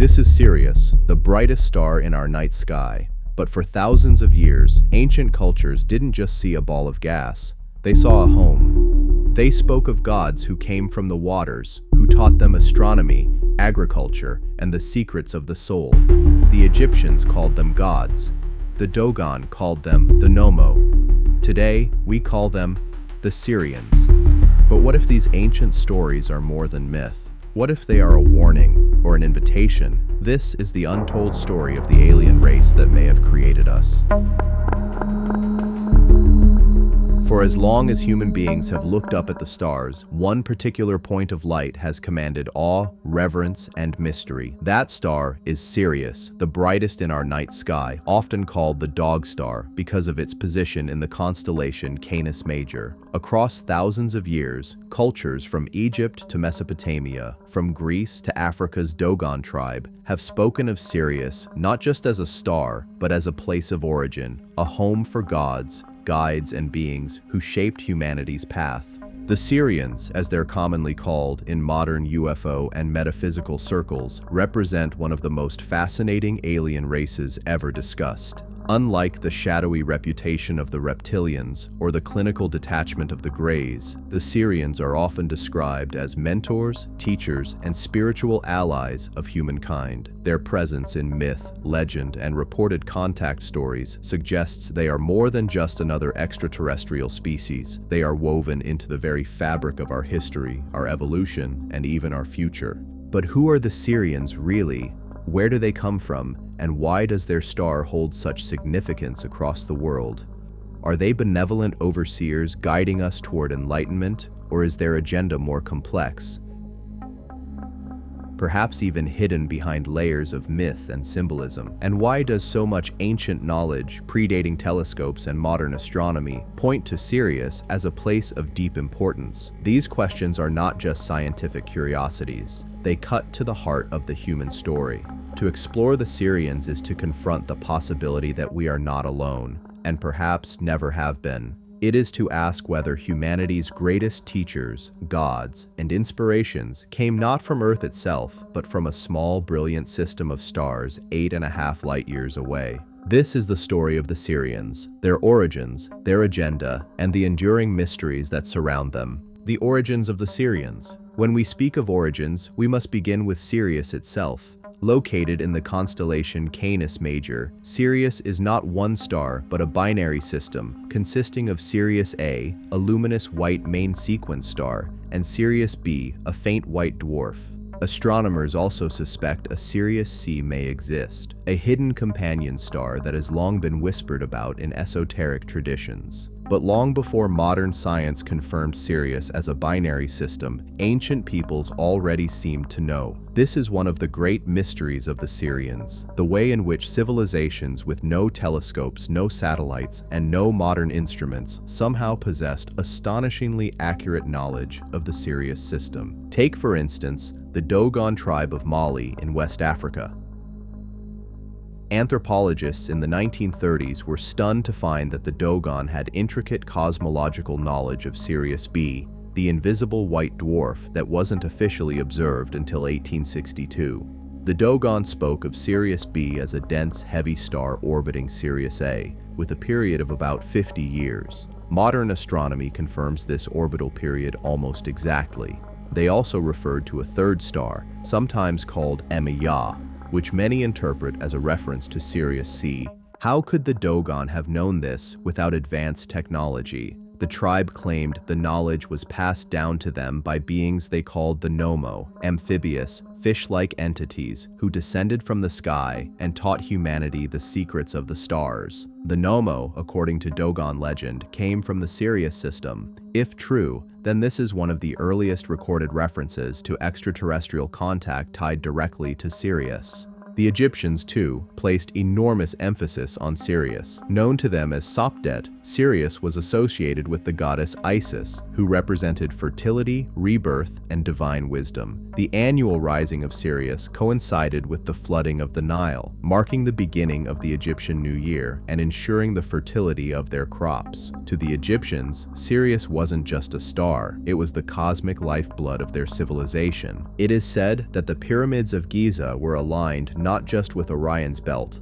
This is Sirius, the brightest star in our night sky. But for thousands of years, ancient cultures didn't just see a ball of gas. They saw a home. They spoke of gods who came from the waters, who taught them astronomy, agriculture, and the secrets of the soul. The Egyptians called them gods. The Dogon called them the Nommo. Today, we call them the Sirians. But what if these ancient stories are more than myth? What if they are a warning or an invitation? This is the untold story of the alien race that may have created us. For as long as human beings have looked up at the stars, one particular point of light has commanded awe, reverence, and mystery. That star is Sirius, the brightest in our night sky, often called the Dog Star because of its position in the constellation Canis Major. Across thousands of years, cultures from Egypt to Mesopotamia, from Greece to Africa's Dogon tribe, have spoken of Sirius not just as a star, but as a place of origin, a home for gods, guides, and beings who shaped humanity's path. The Sirians, as they're commonly called in modern UFO and metaphysical circles, represent one of the most fascinating alien races ever discussed. Unlike the shadowy reputation of the Reptilians or the clinical detachment of the Greys, the Sirians are often described as mentors, teachers, and spiritual allies of humankind. Their presence in myth, legend, and reported contact stories suggests they are more than just another extraterrestrial species. They are woven into the very fabric of our history, our evolution, and even our future. But who are the Sirians really? Where do they come from, and why does their star hold such significance across the world? Are they benevolent overseers guiding us toward enlightenment, or is their agenda more complex? Perhaps even hidden behind layers of myth and symbolism? And why does so much ancient knowledge, predating telescopes and modern astronomy, point to Sirius as a place of deep importance? These questions are not just scientific curiosities. They cut to the heart of the human story. To explore the Sirians is to confront the possibility that we are not alone, and perhaps never have been. It is to ask whether humanity's greatest teachers, gods, and inspirations came not from Earth itself, but from a small, brilliant system of stars 8.5 light years away. This is the story of the Sirians, their origins, their agenda, and the enduring mysteries that surround them. The origins of the Sirians. When we speak of origins, we must begin with Sirius itself. Located in the constellation Canis Major, Sirius is not one star but a binary system consisting of Sirius A, a luminous white main sequence star, and Sirius B, a faint white dwarf. Astronomers also suspect a Sirius C may exist, a hidden companion star that has long been whispered about in esoteric traditions. But long before modern science confirmed Sirius as a binary system, ancient peoples already seemed to know. This is one of the great mysteries of the Sirians, the way in which civilizations with no telescopes, no satellites, and no modern instruments somehow possessed astonishingly accurate knowledge of the Sirius system. Take, for instance, the Dogon tribe of Mali in West Africa. Anthropologists in the 1930s were stunned to find that the Dogon had intricate cosmological knowledge of Sirius B, the invisible white dwarf that wasn't officially observed until 1862. The Dogon spoke of Sirius B as a dense, heavy star orbiting Sirius A, with a period of about 50 years. Modern astronomy confirms this orbital period almost exactly. They also referred to a third star, sometimes called Emiya, which many interpret as a reference to Sirius C. How could the Dogon have known this without advanced technology? The tribe claimed the knowledge was passed down to them by beings they called the Nommo, amphibious, fish-like entities who descended from the sky and taught humanity the secrets of the stars. The Nommo, according to Dogon legend, came from the Sirius system. If true, then this is one of the earliest recorded references to extraterrestrial contact tied directly to Sirius. The Egyptians, too, placed enormous emphasis on Sirius. Known to them as Sopdet, Sirius was associated with the goddess Isis, who represented fertility, rebirth, and divine wisdom. The annual rising of Sirius coincided with the flooding of the Nile, marking the beginning of the Egyptian New Year and ensuring the fertility of their crops. To the Egyptians, Sirius wasn't just a star, it was the cosmic lifeblood of their civilization. It is said that the pyramids of Giza were aligned not just with Orion's belt,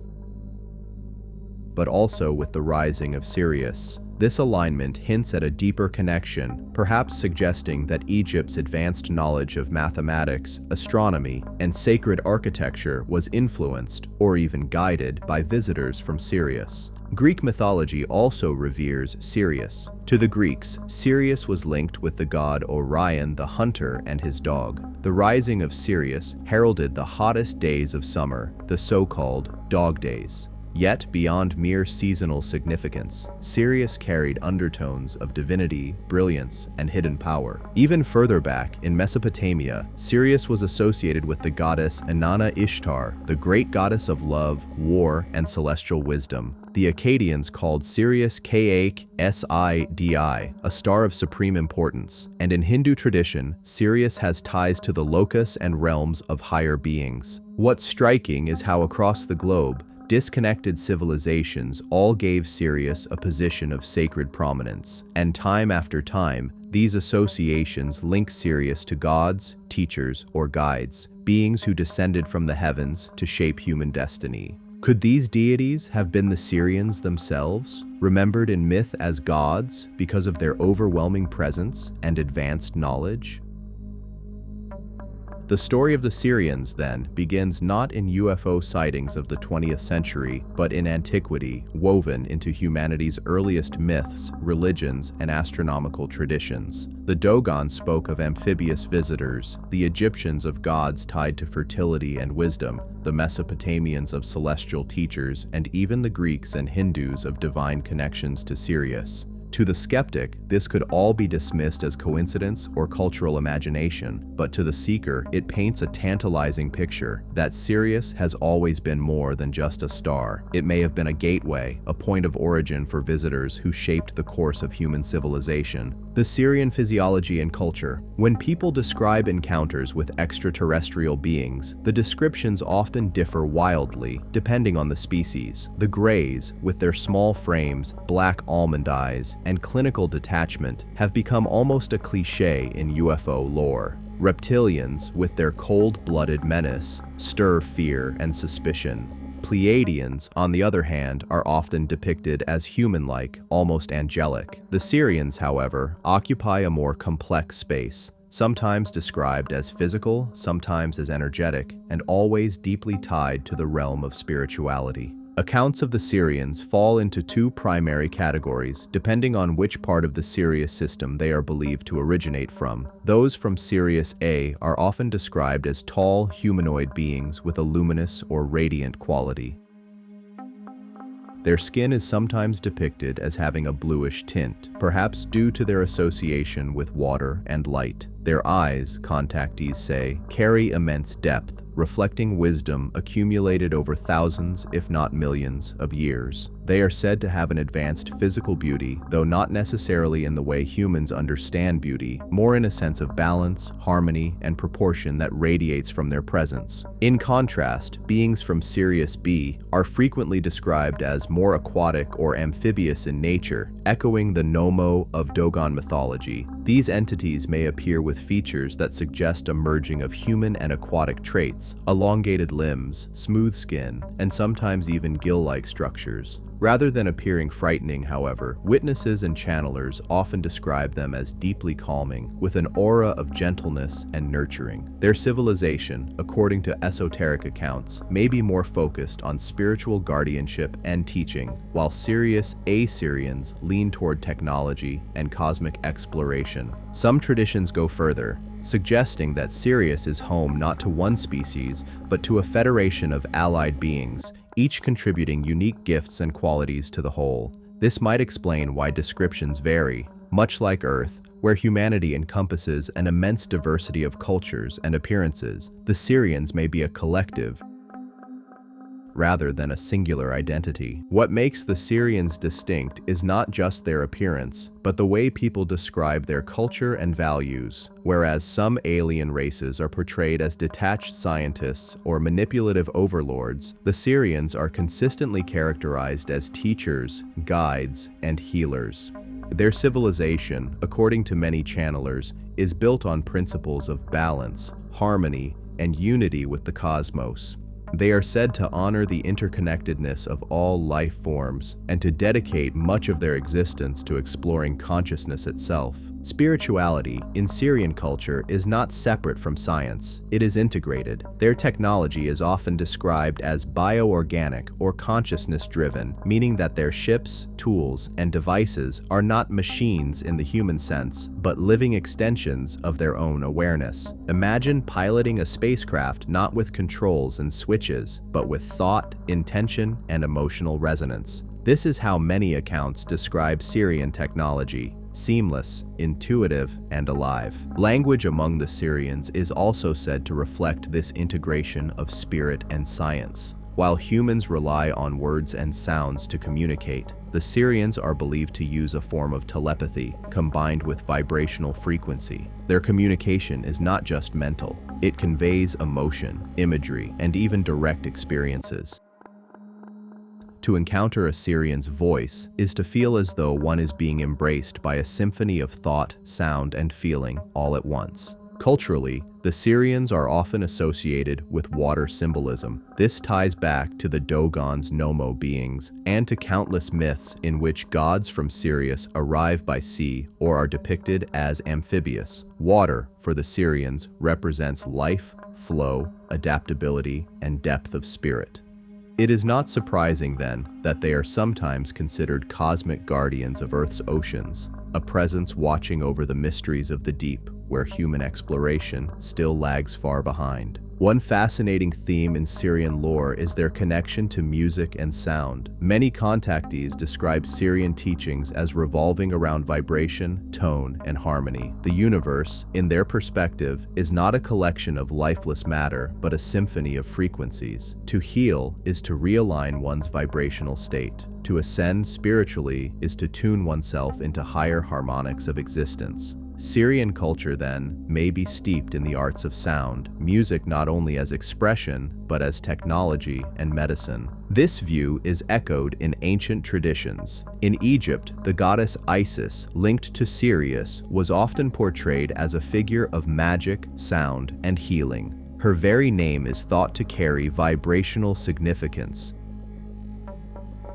but also with the rising of Sirius. This alignment hints at a deeper connection, perhaps suggesting that Egypt's advanced knowledge of mathematics, astronomy, and sacred architecture was influenced, or even guided, by visitors from Sirius. Greek mythology also reveres Sirius. To the Greeks, Sirius was linked with the god Orion the hunter and his dog. The rising of Sirius heralded the hottest days of summer, the so-called dog days. Yet, beyond mere seasonal significance, Sirius carried undertones of divinity, brilliance, and hidden power. Even further back, in Mesopotamia, Sirius was associated with the goddess Inanna Ishtar, the great goddess of love, war, and celestial wisdom. The Akkadians called Sirius Kaak Sidi, a star of supreme importance, and in Hindu tradition, Sirius has ties to the lokus and realms of higher beings. What's striking is how across the globe, disconnected civilizations all gave Sirius a position of sacred prominence, and time after time, these associations link Sirius to gods, teachers, or guides, beings who descended from the heavens to shape human destiny. Could these deities have been the Sirians themselves, remembered in myth as gods because of their overwhelming presence and advanced knowledge? The story of the Sirians, then, begins not in UFO sightings of the 20th century, but in antiquity, woven into humanity's earliest myths, religions, and astronomical traditions. The Dogon spoke of amphibious visitors, the Egyptians of gods tied to fertility and wisdom, the Mesopotamians of celestial teachers, and even the Greeks and Hindus of divine connections to Sirius. To the skeptic, this could all be dismissed as coincidence or cultural imagination, but to the seeker, it paints a tantalizing picture that Sirius has always been more than just a star. It may have been a gateway, a point of origin for visitors who shaped the course of human civilization. The Sirian physiology and culture. When people describe encounters with extraterrestrial beings, the descriptions often differ wildly, depending on the species. The Greys, with their small frames, black almond eyes, and clinical detachment, have become almost a cliché in UFO lore. Reptilians, with their cold-blooded menace, stir fear and suspicion. Pleiadians, on the other hand, are often depicted as human-like, almost angelic. The Sirians, however, occupy a more complex space, sometimes described as physical, sometimes as energetic, and always deeply tied to the realm of spirituality. Accounts of the Sirians fall into two primary categories, depending on which part of the Sirius system they are believed to originate from. Those from Sirius A are often described as tall, humanoid beings with a luminous or radiant quality. Their skin is sometimes depicted as having a bluish tint, perhaps due to their association with water and light. Their eyes, contactees say, carry immense depth, reflecting wisdom accumulated over thousands, if not millions, of years. They are said to have an advanced physical beauty, though not necessarily in the way humans understand beauty, more in a sense of balance, harmony, and proportion that radiates from their presence. In contrast, beings from Sirius B are frequently described as more aquatic or amphibious in nature, echoing the Nommo of Dogon mythology. These entities may appear with features that suggest a merging of human and aquatic traits, elongated limbs, smooth skin, and sometimes even gill-like structures. Rather than appearing frightening, however, witnesses and channelers often describe them as deeply calming, with an aura of gentleness and nurturing. Their civilization, according to esoteric accounts, may be more focused on spiritual guardianship and teaching, while Sirius A Sirians lean toward technology and cosmic exploration. Some traditions go further, suggesting that Sirius is home not to one species, but to a federation of allied beings, each contributing unique gifts and qualities to the whole. This might explain why descriptions vary. Much like Earth, where humanity encompasses an immense diversity of cultures and appearances, the Sirians may be a collective, rather than a singular identity. What makes the Sirians distinct is not just their appearance, but the way people describe their culture and values. Whereas some alien races are portrayed as detached scientists or manipulative overlords, the Sirians are consistently characterized as teachers, guides, and healers. Their civilization, according to many channelers, is built on principles of balance, harmony, and unity with the cosmos. They are said to honor the interconnectedness of all life forms and to dedicate much of their existence to exploring consciousness itself. Spirituality in Sirian culture is not separate from science, it is integrated. Their technology is often described as bioorganic or consciousness-driven, meaning that their ships, tools, and devices are not machines in the human sense, but living extensions of their own awareness. Imagine piloting a spacecraft not with controls and switches, but with thought, intention, and emotional resonance. This is how many accounts describe Sirian technology: seamless, intuitive, and alive. Language among the Sirians is also said to reflect this integration of spirit and science. While humans rely on words and sounds to communicate, the Sirians are believed to use a form of telepathy combined with vibrational frequency. Their communication is not just mental, it conveys emotion, imagery, and even direct experiences. To encounter a Sirian's voice is to feel as though one is being embraced by a symphony of thought, sound, and feeling all at once. Culturally, the Sirians are often associated with water symbolism. This ties back to the Dogon's Nommo beings and to countless myths in which gods from Sirius arrive by sea or are depicted as amphibious. Water, for the Sirians, represents life, flow, adaptability, and depth of spirit. It is not surprising, then, that they are sometimes considered cosmic guardians of Earth's oceans, a presence watching over the mysteries of the deep, where human exploration still lags far behind. One fascinating theme in Sirian lore is their connection to music and sound. Many contactees describe Sirian teachings as revolving around vibration, tone, and harmony. The universe, in their perspective, is not a collection of lifeless matter, but a symphony of frequencies. To heal is to realign one's vibrational state. To ascend spiritually is to tune oneself into higher harmonics of existence. Sirian culture, then, may be steeped in the arts of sound, music not only as expression, but as technology and medicine. This view is echoed in ancient traditions. In Egypt, the goddess Isis, linked to Sirius, was often portrayed as a figure of magic, sound, and healing. Her very name is thought to carry vibrational significance.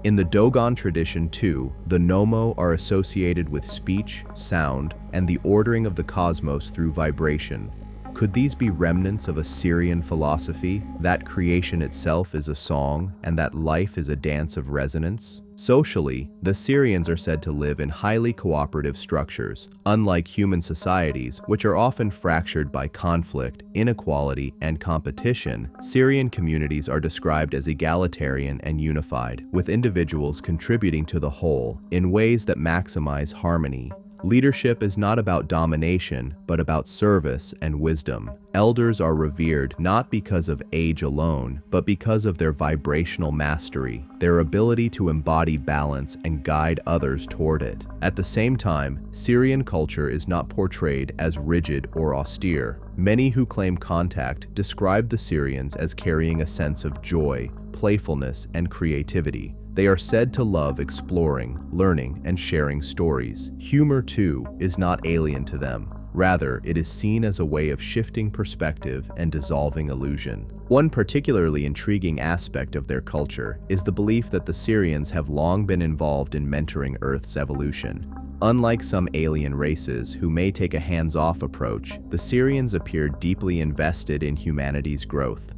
In the Dogon tradition, too, the Nommo are associated with speech, sound, and the ordering of the cosmos through vibration. Could these be remnants of a Sirian philosophy, that creation itself is a song and that life is a dance of resonance? Socially, the Sirians are said to live in highly cooperative structures, unlike human societies, which are often fractured by conflict, inequality, and competition. Sirian communities are described as egalitarian and unified, with individuals contributing to the whole in ways that maximize harmony. Leadership is not about domination, but about service and wisdom. Elders are revered not because of age alone, but because of their vibrational mastery, their ability to embody balance and guide others toward it. At the same time, Sirian culture is not portrayed as rigid or austere. Many who claim contact describe the Sirians as carrying a sense of joy, playfulness, and creativity. They are said to love exploring, learning, and sharing stories. Humor, too, is not alien to them. Rather, it is seen as a way of shifting perspective and dissolving illusion. One particularly intriguing aspect of their culture is the belief that the Sirians have long been involved in mentoring Earth's evolution. Unlike some alien races who may take a hands-off approach, the Sirians appear deeply invested in humanity's growth.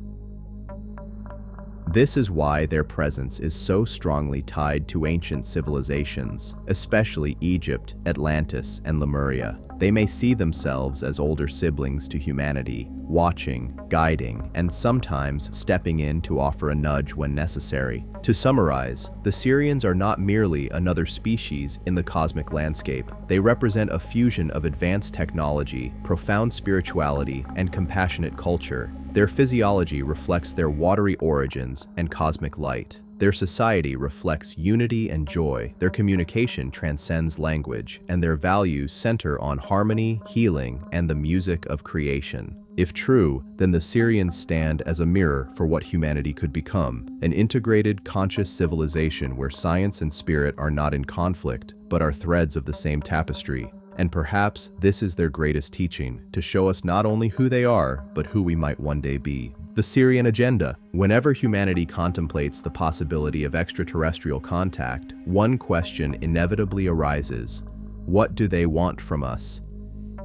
This is why their presence is so strongly tied to ancient civilizations, especially Egypt, Atlantis, and Lemuria. They may see themselves as older siblings to humanity, watching, guiding, and sometimes stepping in to offer a nudge when necessary. To summarize, the Sirians are not merely another species in the cosmic landscape. They represent a fusion of advanced technology, profound spirituality, and compassionate culture. Their physiology reflects their watery origins and cosmic light. Their society reflects unity and joy, their communication transcends language, and their values center on harmony, healing, and the music of creation. If true, then the Sirians stand as a mirror for what humanity could become, an integrated, conscious civilization where science and spirit are not in conflict, but are threads of the same tapestry. And perhaps this is their greatest teaching, to show us not only who they are, but who we might one day be. The Sirian agenda. Whenever humanity contemplates the possibility of extraterrestrial contact, one question inevitably arises: what do they want from us?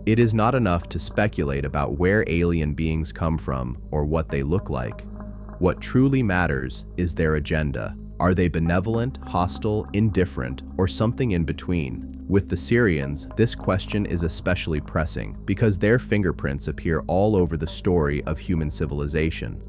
It is not enough to speculate about where alien beings come from or what they look like. What truly matters is their agenda. Are they benevolent, hostile, indifferent, or something in between? With the Sirians, this question is especially pressing because their fingerprints appear all over the story of human civilization.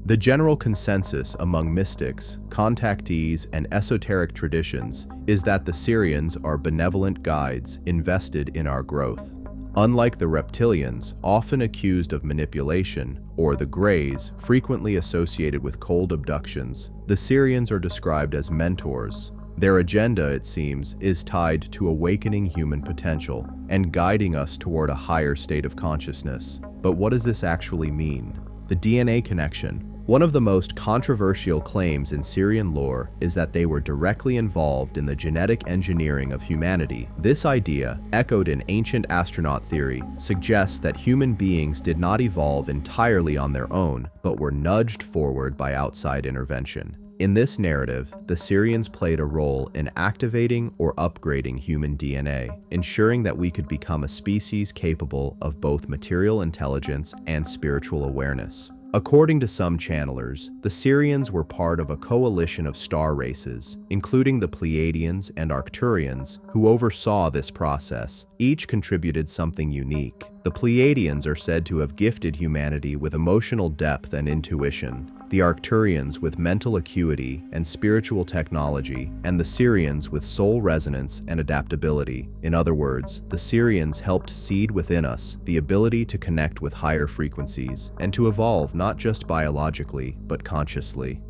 The general consensus among mystics, contactees, and esoteric traditions is that the Sirians are benevolent guides invested in our growth. Unlike the Reptilians, often accused of manipulation, or the Greys, frequently associated with cold abductions, the Sirians are described as mentors. Their agenda, it seems, is tied to awakening human potential and guiding us toward a higher state of consciousness. But what does this actually mean? The DNA connection. One of the most controversial claims in Sirian lore is that they were directly involved in the genetic engineering of humanity. This idea, echoed in ancient astronaut theory, suggests that human beings did not evolve entirely on their own, but were nudged forward by outside intervention. In this narrative, the Sirians played a role in activating or upgrading human DNA, ensuring that we could become a species capable of both material intelligence and spiritual awareness. According to some channelers, the Sirians were part of a coalition of star races, including the Pleiadians and Arcturians, who oversaw this process. Each contributed something unique. The Pleiadians are said to have gifted humanity with emotional depth and intuition, the Arcturians with mental acuity and spiritual technology, and the Sirians with soul resonance and adaptability. In other words, the Sirians helped seed within us the ability to connect with higher frequencies and to evolve not just biologically, but consciously.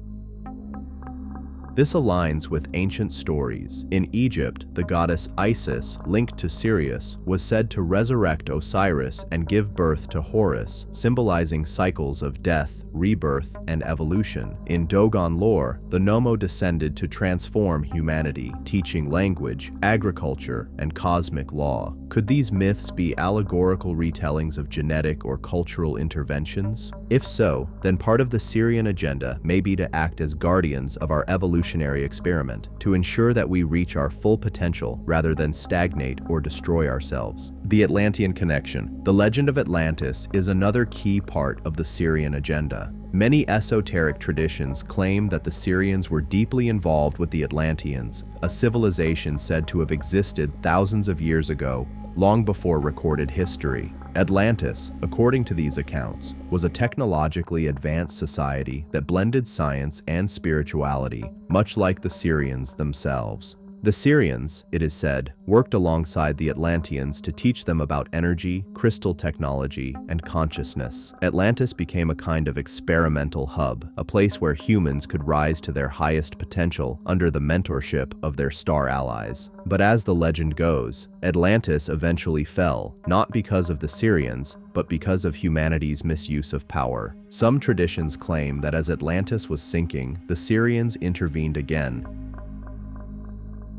This aligns with ancient stories. In Egypt, the goddess Isis, linked to Sirius, was said to resurrect Osiris and give birth to Horus, symbolizing cycles of death, rebirth, and evolution. In Dogon lore, the Nommo descended to transform humanity, teaching language, agriculture, and cosmic law. Could these myths be allegorical retellings of genetic or cultural interventions? If so, then part of the Sirian agenda may be to act as guardians of our evolutionary experiment, to ensure that we reach our full potential rather than stagnate or destroy ourselves. The Atlantean connection. The legend of Atlantis is another key part of the Sirian agenda. Many esoteric traditions claim that the Sirians were deeply involved with the Atlanteans, a civilization said to have existed thousands of years ago, long before recorded history. Atlantis, according to these accounts, was a technologically advanced society that blended science and spirituality, much like the Sirians themselves. The Sirians, it is said, worked alongside the Atlanteans to teach them about energy, crystal technology, and consciousness. Atlantis became a kind of experimental hub, a place where humans could rise to their highest potential under the mentorship of their star allies. But as the legend goes, Atlantis eventually fell, not because of the Sirians, but because of humanity's misuse of power. Some traditions claim that as Atlantis was sinking, the Sirians intervened again,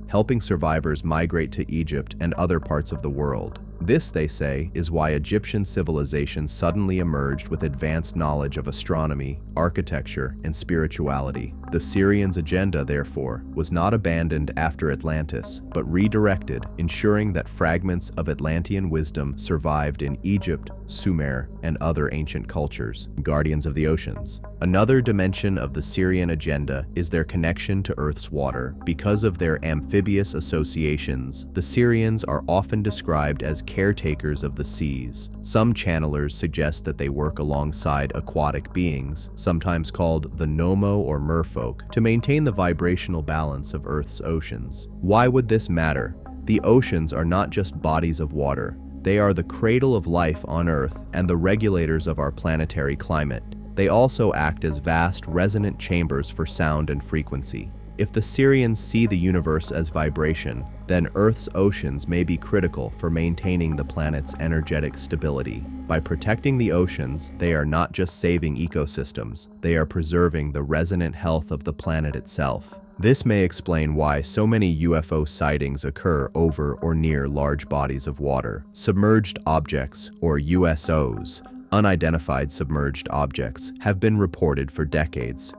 helping survivors migrate to Egypt and other parts of the world. This, they say, is why Egyptian civilization suddenly emerged with advanced knowledge of astronomy, architecture, and spirituality. The Sirians' agenda, therefore, was not abandoned after Atlantis, but redirected, ensuring that fragments of Atlantean wisdom survived in Egypt, Sumer, and other ancient cultures. Guardians of the oceans. Another dimension of the Sirian agenda is their connection to Earth's water. Because of their amphibious associations, the Sirians are often described as caretakers of the seas. Some channelers suggest that they work alongside aquatic beings, sometimes called the Nommo or merfolk, to maintain the vibrational balance of Earth's oceans. Why would this matter? The oceans are not just bodies of water. They are the cradle of life on Earth and the regulators of our planetary climate. They also act as vast resonant chambers for sound and frequency. If the Sirians see the universe as vibration, then Earth's oceans may be critical for maintaining the planet's energetic stability. By protecting the oceans, they are not just saving ecosystems, they are preserving the resonant health of the planet itself. This may explain why so many UFO sightings occur over or near large bodies of water. Submerged objects, or USOs, unidentified submerged objects, have been reported for decades.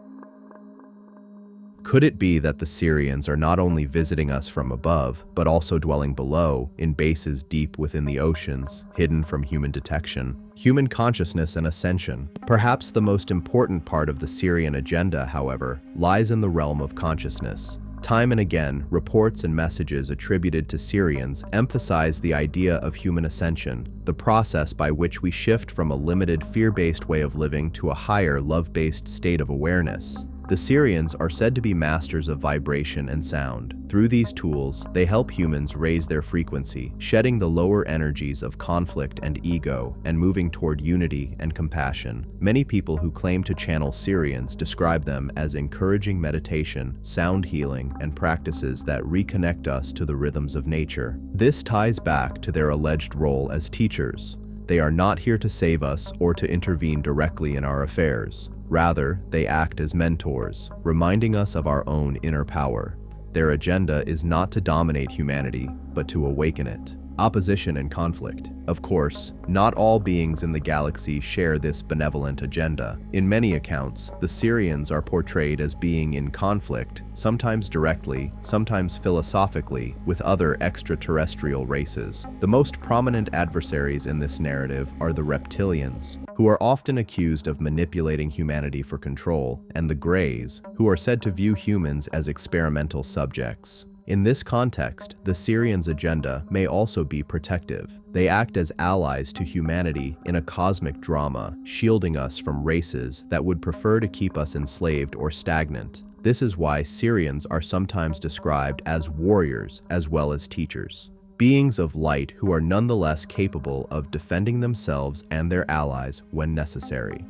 Could it be that the Sirians are not only visiting us from above, but also dwelling below, in bases deep within the oceans, hidden from human detection? Human consciousness and ascension. Perhaps the most important part of the Sirian agenda, however, lies in the realm of consciousness. Time and again, reports and messages attributed to Sirians emphasize the idea of human ascension, the process by which we shift from a limited fear-based way of living to a higher love-based state of awareness. The Sirians are said to be masters of vibration and sound. Through these tools, they help humans raise their frequency, shedding the lower energies of conflict and ego, and moving toward unity and compassion. Many people who claim to channel Sirians describe them as encouraging meditation, sound healing, and practices that reconnect us to the rhythms of nature. This ties back to their alleged role as teachers. They are not here to save us or to intervene directly in our affairs. Rather, they act as mentors, reminding us of our own inner power. Their agenda is not to dominate humanity, but to awaken it. Opposition and conflict. Of course, not all beings in the galaxy share this benevolent agenda. In many accounts, the Sirians are portrayed as being in conflict, sometimes directly, sometimes philosophically, with other extraterrestrial races. The most prominent adversaries in this narrative are the Reptilians, who are often accused of manipulating humanity for control, and the Greys, who are said to view humans as experimental subjects. In this context, the Sirians' agenda may also be protective. They act as allies to humanity in a cosmic drama, shielding us from races that would prefer to keep us enslaved or stagnant. This is why Sirians are sometimes described as warriors as well as teachers. Beings of light who are nonetheless capable of defending themselves and their allies when necessary.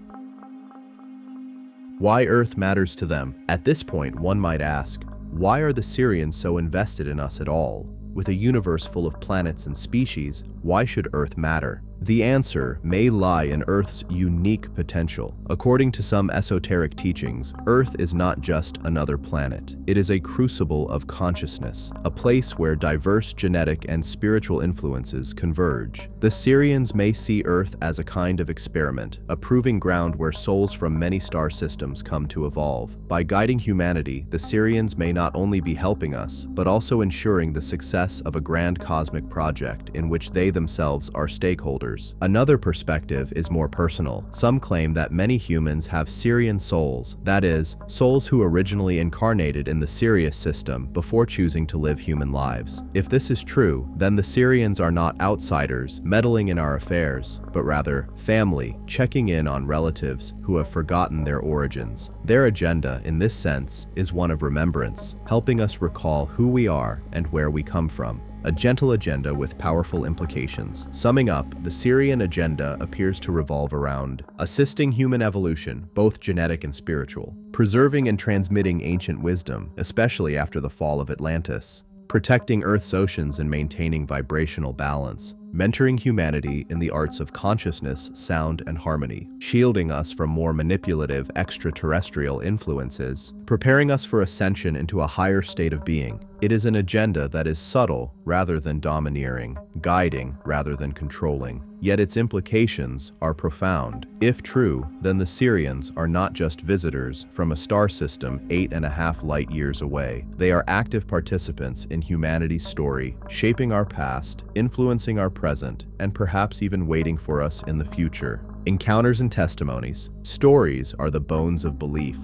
Why Earth matters to them. At this point, one might ask, why are the Sirians so invested in us at all? With a universe full of planets and species, why should Earth matter? The answer may lie in Earth's unique potential. According to some esoteric teachings, Earth is not just another planet. It is a crucible of consciousness, a place where diverse genetic and spiritual influences converge. The Sirians may see Earth as a kind of experiment, a proving ground where souls from many star systems come to evolve. By guiding humanity, the Sirians may not only be helping us, but also ensuring the success of a grand cosmic project in which they themselves are stakeholders. Another perspective is more personal. Some claim that many humans have Sirian souls, that is, souls who originally incarnated in the Sirius system before choosing to live human lives. If this is true, then the Sirians are not outsiders meddling in our affairs, but rather family, checking in on relatives who have forgotten their origins. Their agenda, in this sense, is one of remembrance, helping us recall who we are and where we come from. A gentle agenda with powerful implications. Summing up, the Sirian agenda appears to revolve around assisting human evolution, both genetic and spiritual, preserving and transmitting ancient wisdom, especially after the fall of Atlantis, protecting Earth's oceans and maintaining vibrational balance, mentoring humanity in the arts of consciousness, sound, and harmony, shielding us from more manipulative extraterrestrial influences, preparing us for ascension into a higher state of being. It is an agenda that is subtle rather than domineering, guiding rather than controlling, yet its implications are profound. If true, then the Sirians are not just visitors from a star system 8.5 light years away. They are active participants in humanity's story, shaping our past, influencing our present, and perhaps even waiting for us in the future. Encounters and testimonies. Stories are the bones of belief.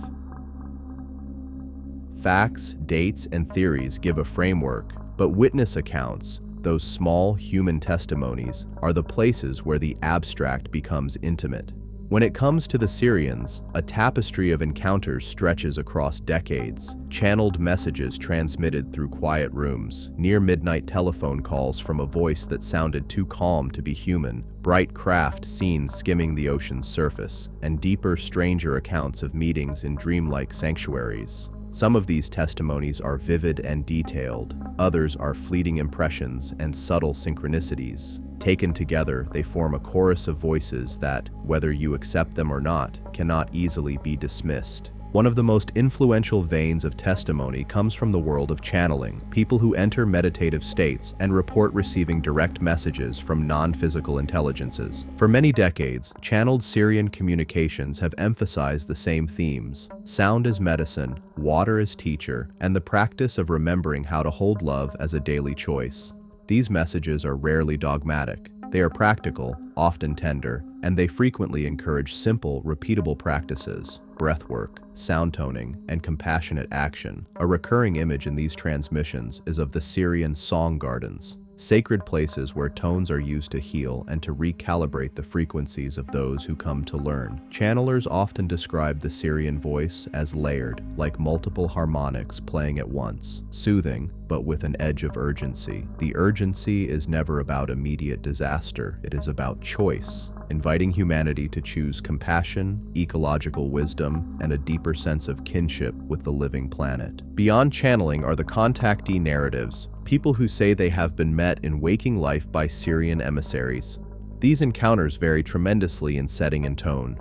Facts, dates, and theories give a framework, but witness accounts, those small human testimonies, are the places where the abstract becomes intimate. When it comes to the Sirians, a tapestry of encounters stretches across decades. Channeled messages transmitted through quiet rooms, near-midnight telephone calls from a voice that sounded too calm to be human, bright craft seen skimming the ocean's surface, and deeper, stranger accounts of meetings in dreamlike sanctuaries. Some of these testimonies are vivid and detailed, others are fleeting impressions and subtle synchronicities. Taken together, they form a chorus of voices that, whether you accept them or not, cannot easily be dismissed. One of the most influential veins of testimony comes from the world of channeling, people who enter meditative states and report receiving direct messages from non-physical intelligences. For many decades, channeled Sirian communications have emphasized the same themes: sound as medicine, water as teacher, and the practice of remembering how to hold love as a daily choice. These messages are rarely dogmatic. They are practical, often tender, and they frequently encourage simple, repeatable practices: breathwork, sound toning, and compassionate action. A recurring image in these transmissions is of the Sirian song gardens, sacred places where tones are used to heal and to recalibrate the frequencies of those who come to learn. Channelers often describe the Sirian voice as layered, like multiple harmonics playing at once, soothing, but with an edge of urgency. The urgency is never about immediate disaster, it is about choice, inviting humanity to choose compassion, ecological wisdom, and a deeper sense of kinship with the living planet. Beyond channeling are the contactee narratives, people who say they have been met in waking life by Sirian emissaries. These encounters vary tremendously in setting and tone.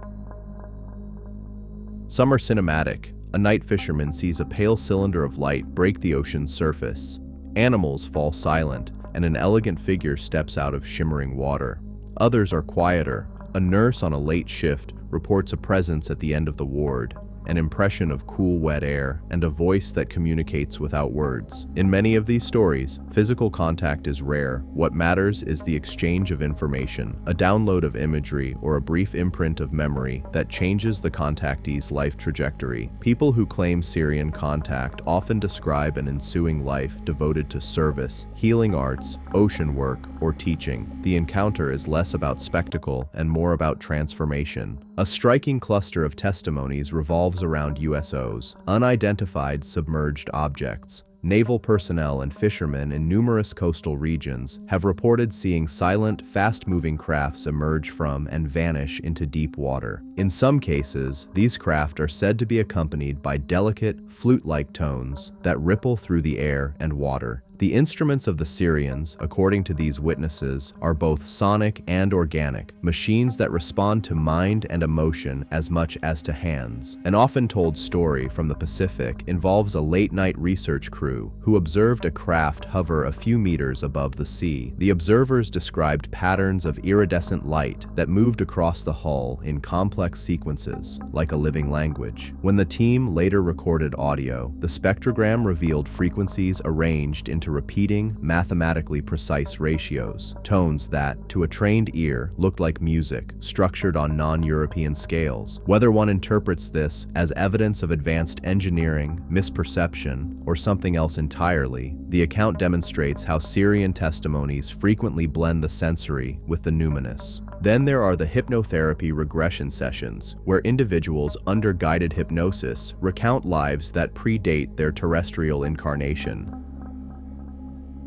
Some are cinematic. A night fisherman sees a pale cylinder of light break the ocean's surface. Animals fall silent, and an elegant figure steps out of shimmering water. Others are quieter. A nurse on a late shift reports a presence at the end of the ward, an impression of cool, wet air, and a voice that communicates without words. In many of these stories, physical contact is rare. What matters is the exchange of information, a download of imagery, or a brief imprint of memory that changes the contactee's life trajectory. People who claim Sirian contact often describe an ensuing life devoted to service, healing arts, ocean work, or teaching. The encounter is less about spectacle and more about transformation. A striking cluster of testimonies revolves around USOs, unidentified submerged objects. Naval personnel and fishermen in numerous coastal regions have reported seeing silent, fast-moving crafts emerge from and vanish into deep water. In some cases, these craft are said to be accompanied by delicate, flute-like tones that ripple through the air and water. The instruments of the Sirians, according to these witnesses, are both sonic and organic, machines that respond to mind and emotion as much as to hands. An often-told story from the Pacific involves a late-night research crew who observed a craft hover a few meters above the sea. The observers described patterns of iridescent light that moved across the hull in complex sequences, like a living language. When the team later recorded audio, the spectrogram revealed frequencies arranged into repeating, mathematically precise ratios, tones that, to a trained ear, looked like music, structured on non-European scales. Whether one interprets this as evidence of advanced engineering, misperception, or something else entirely, the account demonstrates how Sirian testimonies frequently blend the sensory with the numinous. Then there are the hypnotherapy regression sessions, where individuals under guided hypnosis recount lives that predate their terrestrial incarnation.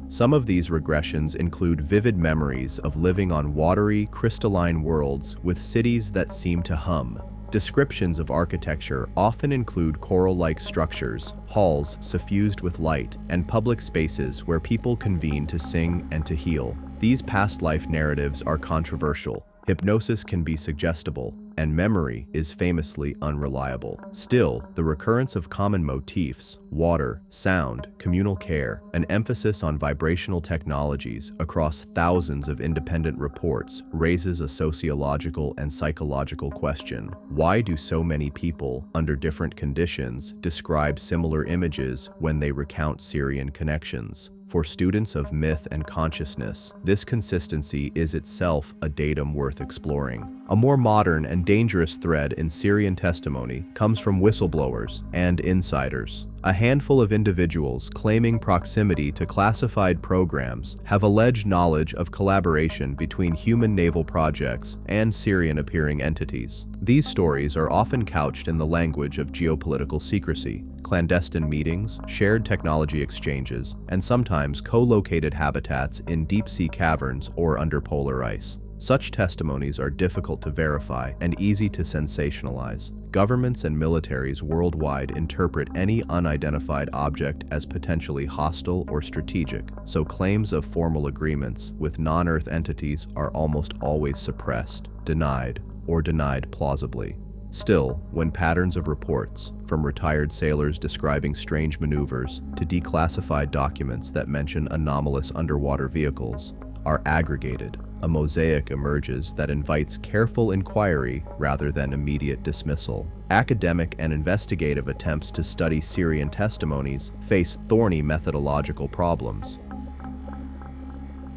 Some of these regressions include vivid memories of living on watery, crystalline worlds with cities that seem to hum. Descriptions of architecture often include coral-like structures, halls suffused with light, and public spaces where people convene to sing and to heal. These past life narratives are controversial. Hypnosis can be suggestible, and memory is famously unreliable. Still, the recurrence of common motifs, water, sound, communal care, an emphasis on vibrational technologies across thousands of independent reports raises a sociological and psychological question. Why do so many people, under different conditions, describe similar images when they recount Sirian connections? For students of myth and consciousness, this consistency is itself a datum worth exploring. A more modern and dangerous thread in Sirian testimony comes from whistleblowers and insiders. A handful of individuals claiming proximity to classified programs have alleged knowledge of collaboration between human naval projects and Sirian-appearing entities. These stories are often couched in the language of geopolitical secrecy, clandestine meetings, shared technology exchanges, and sometimes co-located habitats in deep-sea caverns or under polar ice. Such testimonies are difficult to verify and easy to sensationalize. Governments and militaries worldwide interpret any unidentified object as potentially hostile or strategic, so claims of formal agreements with non-Earth entities are almost always suppressed, denied, or denied plausibly. Still, when patterns of reports, from retired sailors describing strange maneuvers to declassified documents that mention anomalous underwater vehicles, are aggregated, a mosaic emerges that invites careful inquiry rather than immediate dismissal. Academic and investigative attempts to study Sirian testimonies face thorny methodological problems.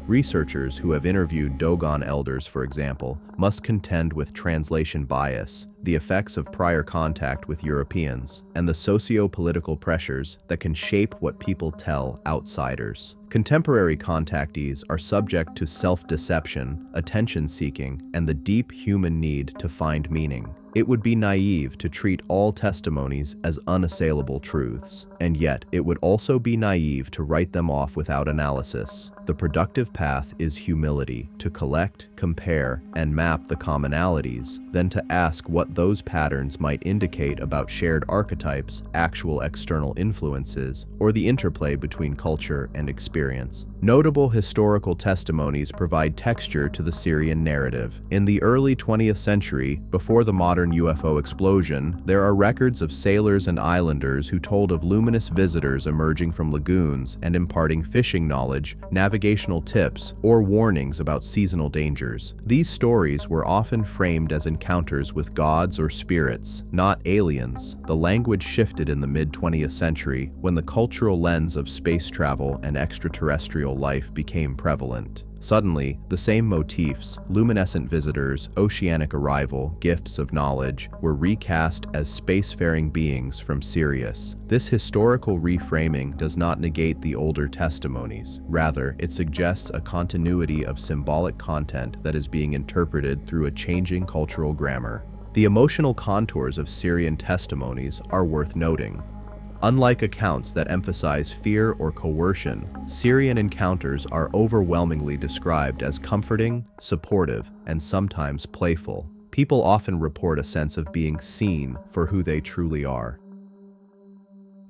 Researchers who have interviewed Dogon elders, for example, must contend with translation bias, the effects of prior contact with Europeans, and the socio-political pressures that can shape what people tell outsiders. Contemporary contactees are subject to self-deception, attention-seeking, and the deep human need to find meaning. It would be naive to treat all testimonies as unassailable truths, and yet it would also be naive to write them off without analysis. The productive path is humility, to collect, compare, and map the commonalities, then to ask what those patterns might indicate about shared archetypes, actual external influences, or the interplay between culture and experience. Notable historical testimonies provide texture to the Sirian narrative. In the early 20th century, before the modern UFO explosion, there are records of sailors and islanders who told of luminous visitors emerging from lagoons and imparting fishing knowledge, navigational tips, or warnings about seasonal dangers. These stories were often framed as encounters with gods or spirits, not aliens. The language shifted in the mid-20th century when the cultural lens of space travel and extraterrestrial life became prevalent. Suddenly, the same motifs, luminescent visitors, oceanic arrival, gifts of knowledge, were recast as spacefaring beings from Sirius. This historical reframing does not negate the older testimonies. Rather, it suggests a continuity of symbolic content that is being interpreted through a changing cultural grammar. The emotional contours of Sirian testimonies are worth noting. Unlike accounts that emphasize fear or coercion, Sirian encounters are overwhelmingly described as comforting, supportive, and sometimes playful. People often report a sense of being seen for who they truly are,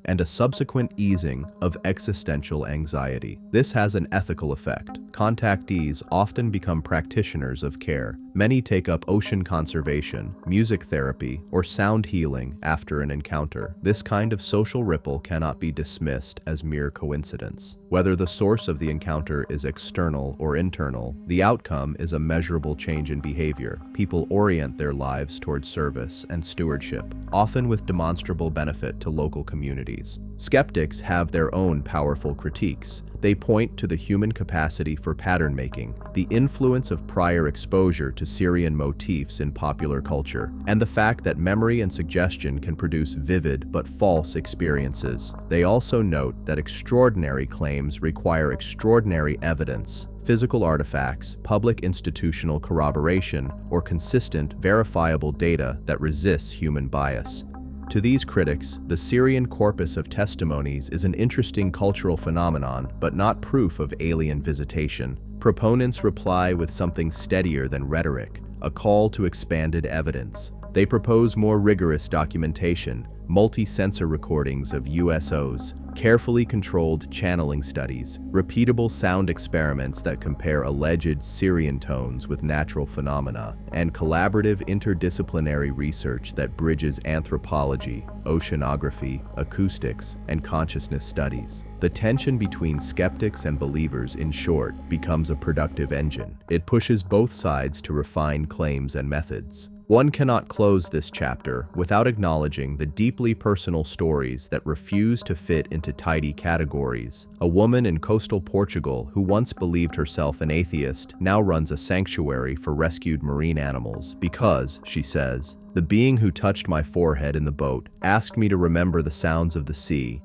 and a subsequent easing of existential anxiety. This has an ethical effect. Contactees often become practitioners of care. Many take up ocean conservation, music therapy, or sound healing after an encounter. This kind of social ripple cannot be dismissed as mere coincidence. Whether the source of the encounter is external or internal, the outcome is a measurable change in behavior. People orient their lives towards service and stewardship, often with demonstrable benefit to local communities. Skeptics have their own powerful critiques. They point to the human capacity for pattern making, the influence of prior exposure to Sirian motifs in popular culture, and the fact that memory and suggestion can produce vivid but false experiences. They also note that extraordinary claims require extraordinary evidence, physical artifacts, public institutional corroboration, or consistent, verifiable data that resists human bias. To these critics, the Sirian corpus of testimonies is an interesting cultural phenomenon, but not proof of alien visitation. Proponents reply with something steadier than rhetoric, a call to expanded evidence. They propose more rigorous documentation, multi-sensor recordings of USOs, carefully controlled channeling studies, repeatable sound experiments that compare alleged Sirian tones with natural phenomena, and collaborative interdisciplinary research that bridges anthropology, oceanography, acoustics, and consciousness studies. The tension between skeptics and believers, in short, becomes a productive engine. It pushes both sides to refine claims and methods. One cannot close this chapter without acknowledging the deeply personal stories that refuse to fit into tidy categories. A woman in coastal Portugal who once believed herself an atheist now runs a sanctuary for rescued marine animals because, she says, the being who touched my forehead in the boat asked me to remember the sounds of the sea.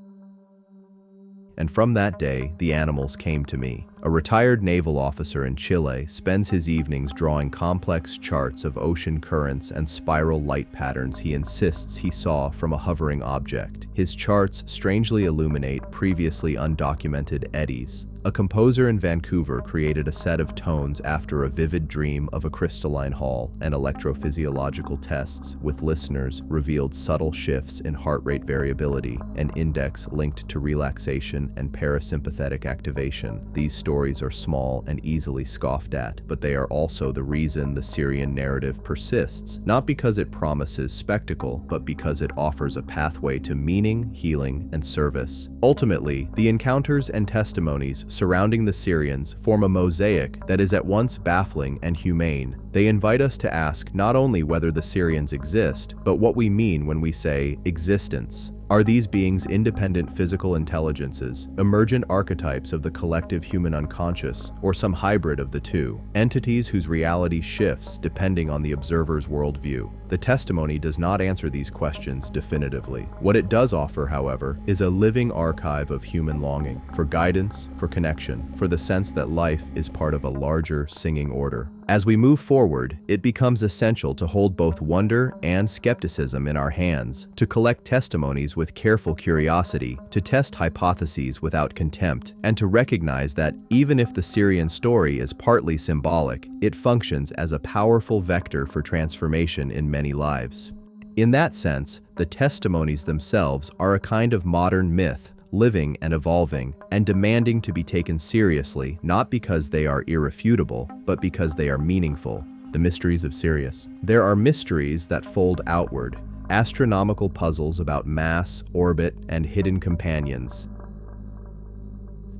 And from that day, the animals came to me. A retired naval officer in Chile spends his evenings drawing complex charts of ocean currents and spiral light patterns he insists he saw from a hovering object. His charts strangely illuminate previously undocumented eddies. A composer in Vancouver created a set of tones after a vivid dream of a crystalline hall, and electrophysiological tests with listeners revealed subtle shifts in heart rate variability, an index linked to relaxation and parasympathetic activation. These stories are small and easily scoffed at, but they are also the reason the Sirian narrative persists, not because it promises spectacle, but because it offers a pathway to meaning, healing, and service. Ultimately, the encounters and testimonies surrounding the Sirians form a mosaic that is at once baffling and humane. They invite us to ask not only whether the Sirians exist, but what we mean when we say existence. Are these beings independent physical intelligences, emergent archetypes of the collective human unconscious, or some hybrid of the two? Entities whose reality shifts depending on the observer's worldview. The testimony does not answer these questions definitively. What it does offer, however, is a living archive of human longing, for guidance, for connection, for the sense that life is part of a larger singing order. As we move forward, it becomes essential to hold both wonder and skepticism in our hands, to collect testimonies with careful curiosity, to test hypotheses without contempt, and to recognize that even if the Sirian story is partly symbolic, it functions as a powerful vector for transformation in many lives. In that sense, the testimonies themselves are a kind of modern myth, living and evolving, and demanding to be taken seriously, not because they are irrefutable, but because they are meaningful. The mysteries of Sirius. There are mysteries that fold outward, astronomical puzzles about mass, orbit, and hidden companions.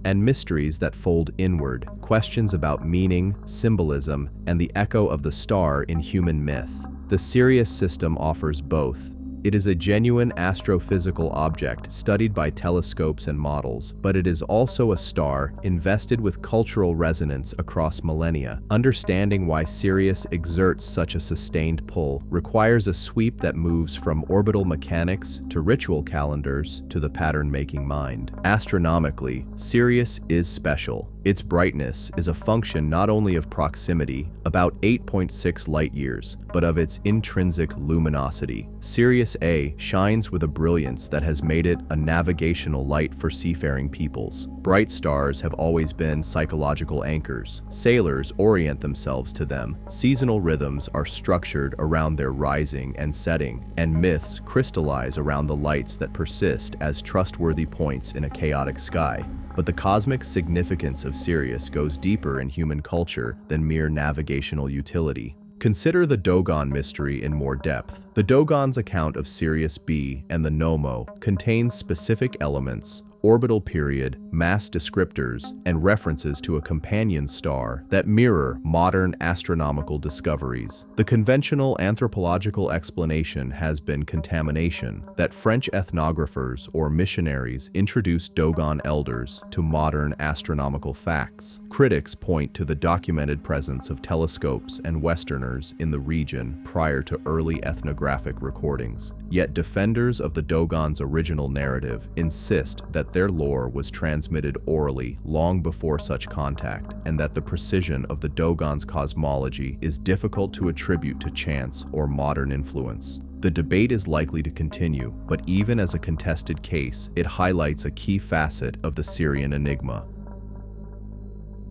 And mysteries that fold inward, questions about meaning, symbolism, and the echo of the star in human myth. The Sirius system offers both. It is a genuine astrophysical object studied by telescopes and models, but it is also a star invested with cultural resonance across millennia. Understanding why Sirius exerts such a sustained pull requires a sweep that moves from orbital mechanics to ritual calendars to the pattern-making mind. Astronomically, Sirius is special. Its brightness is a function not only of proximity, about 8.6 light-years, but of its intrinsic luminosity. Sirius A shines with a brilliance that has made it a navigational light for seafaring peoples. Bright stars have always been psychological anchors. Sailors orient themselves to them. Seasonal rhythms are structured around their rising and setting, and myths crystallize around the lights that persist as trustworthy points in a chaotic sky. But the cosmic significance of Sirius goes deeper in human culture than mere navigational utility. Consider the Dogon mystery in more depth. The Dogon's account of Sirius B and the Nommo contains specific elements, orbital period, mass descriptors, and references to a companion star that mirror modern astronomical discoveries. The conventional anthropological explanation has been contamination, that French ethnographers or missionaries introduced Dogon elders to modern astronomical facts. Critics point to the documented presence of telescopes and Westerners in the region prior to early ethnographic recordings. Yet defenders of the Dogon's original narrative insist that their lore was transmitted orally long before such contact, and that the precision of the Dogon's cosmology is difficult to attribute to chance or modern influence. The debate is likely to continue, but even as a contested case, it highlights a key facet of the Sirian enigma: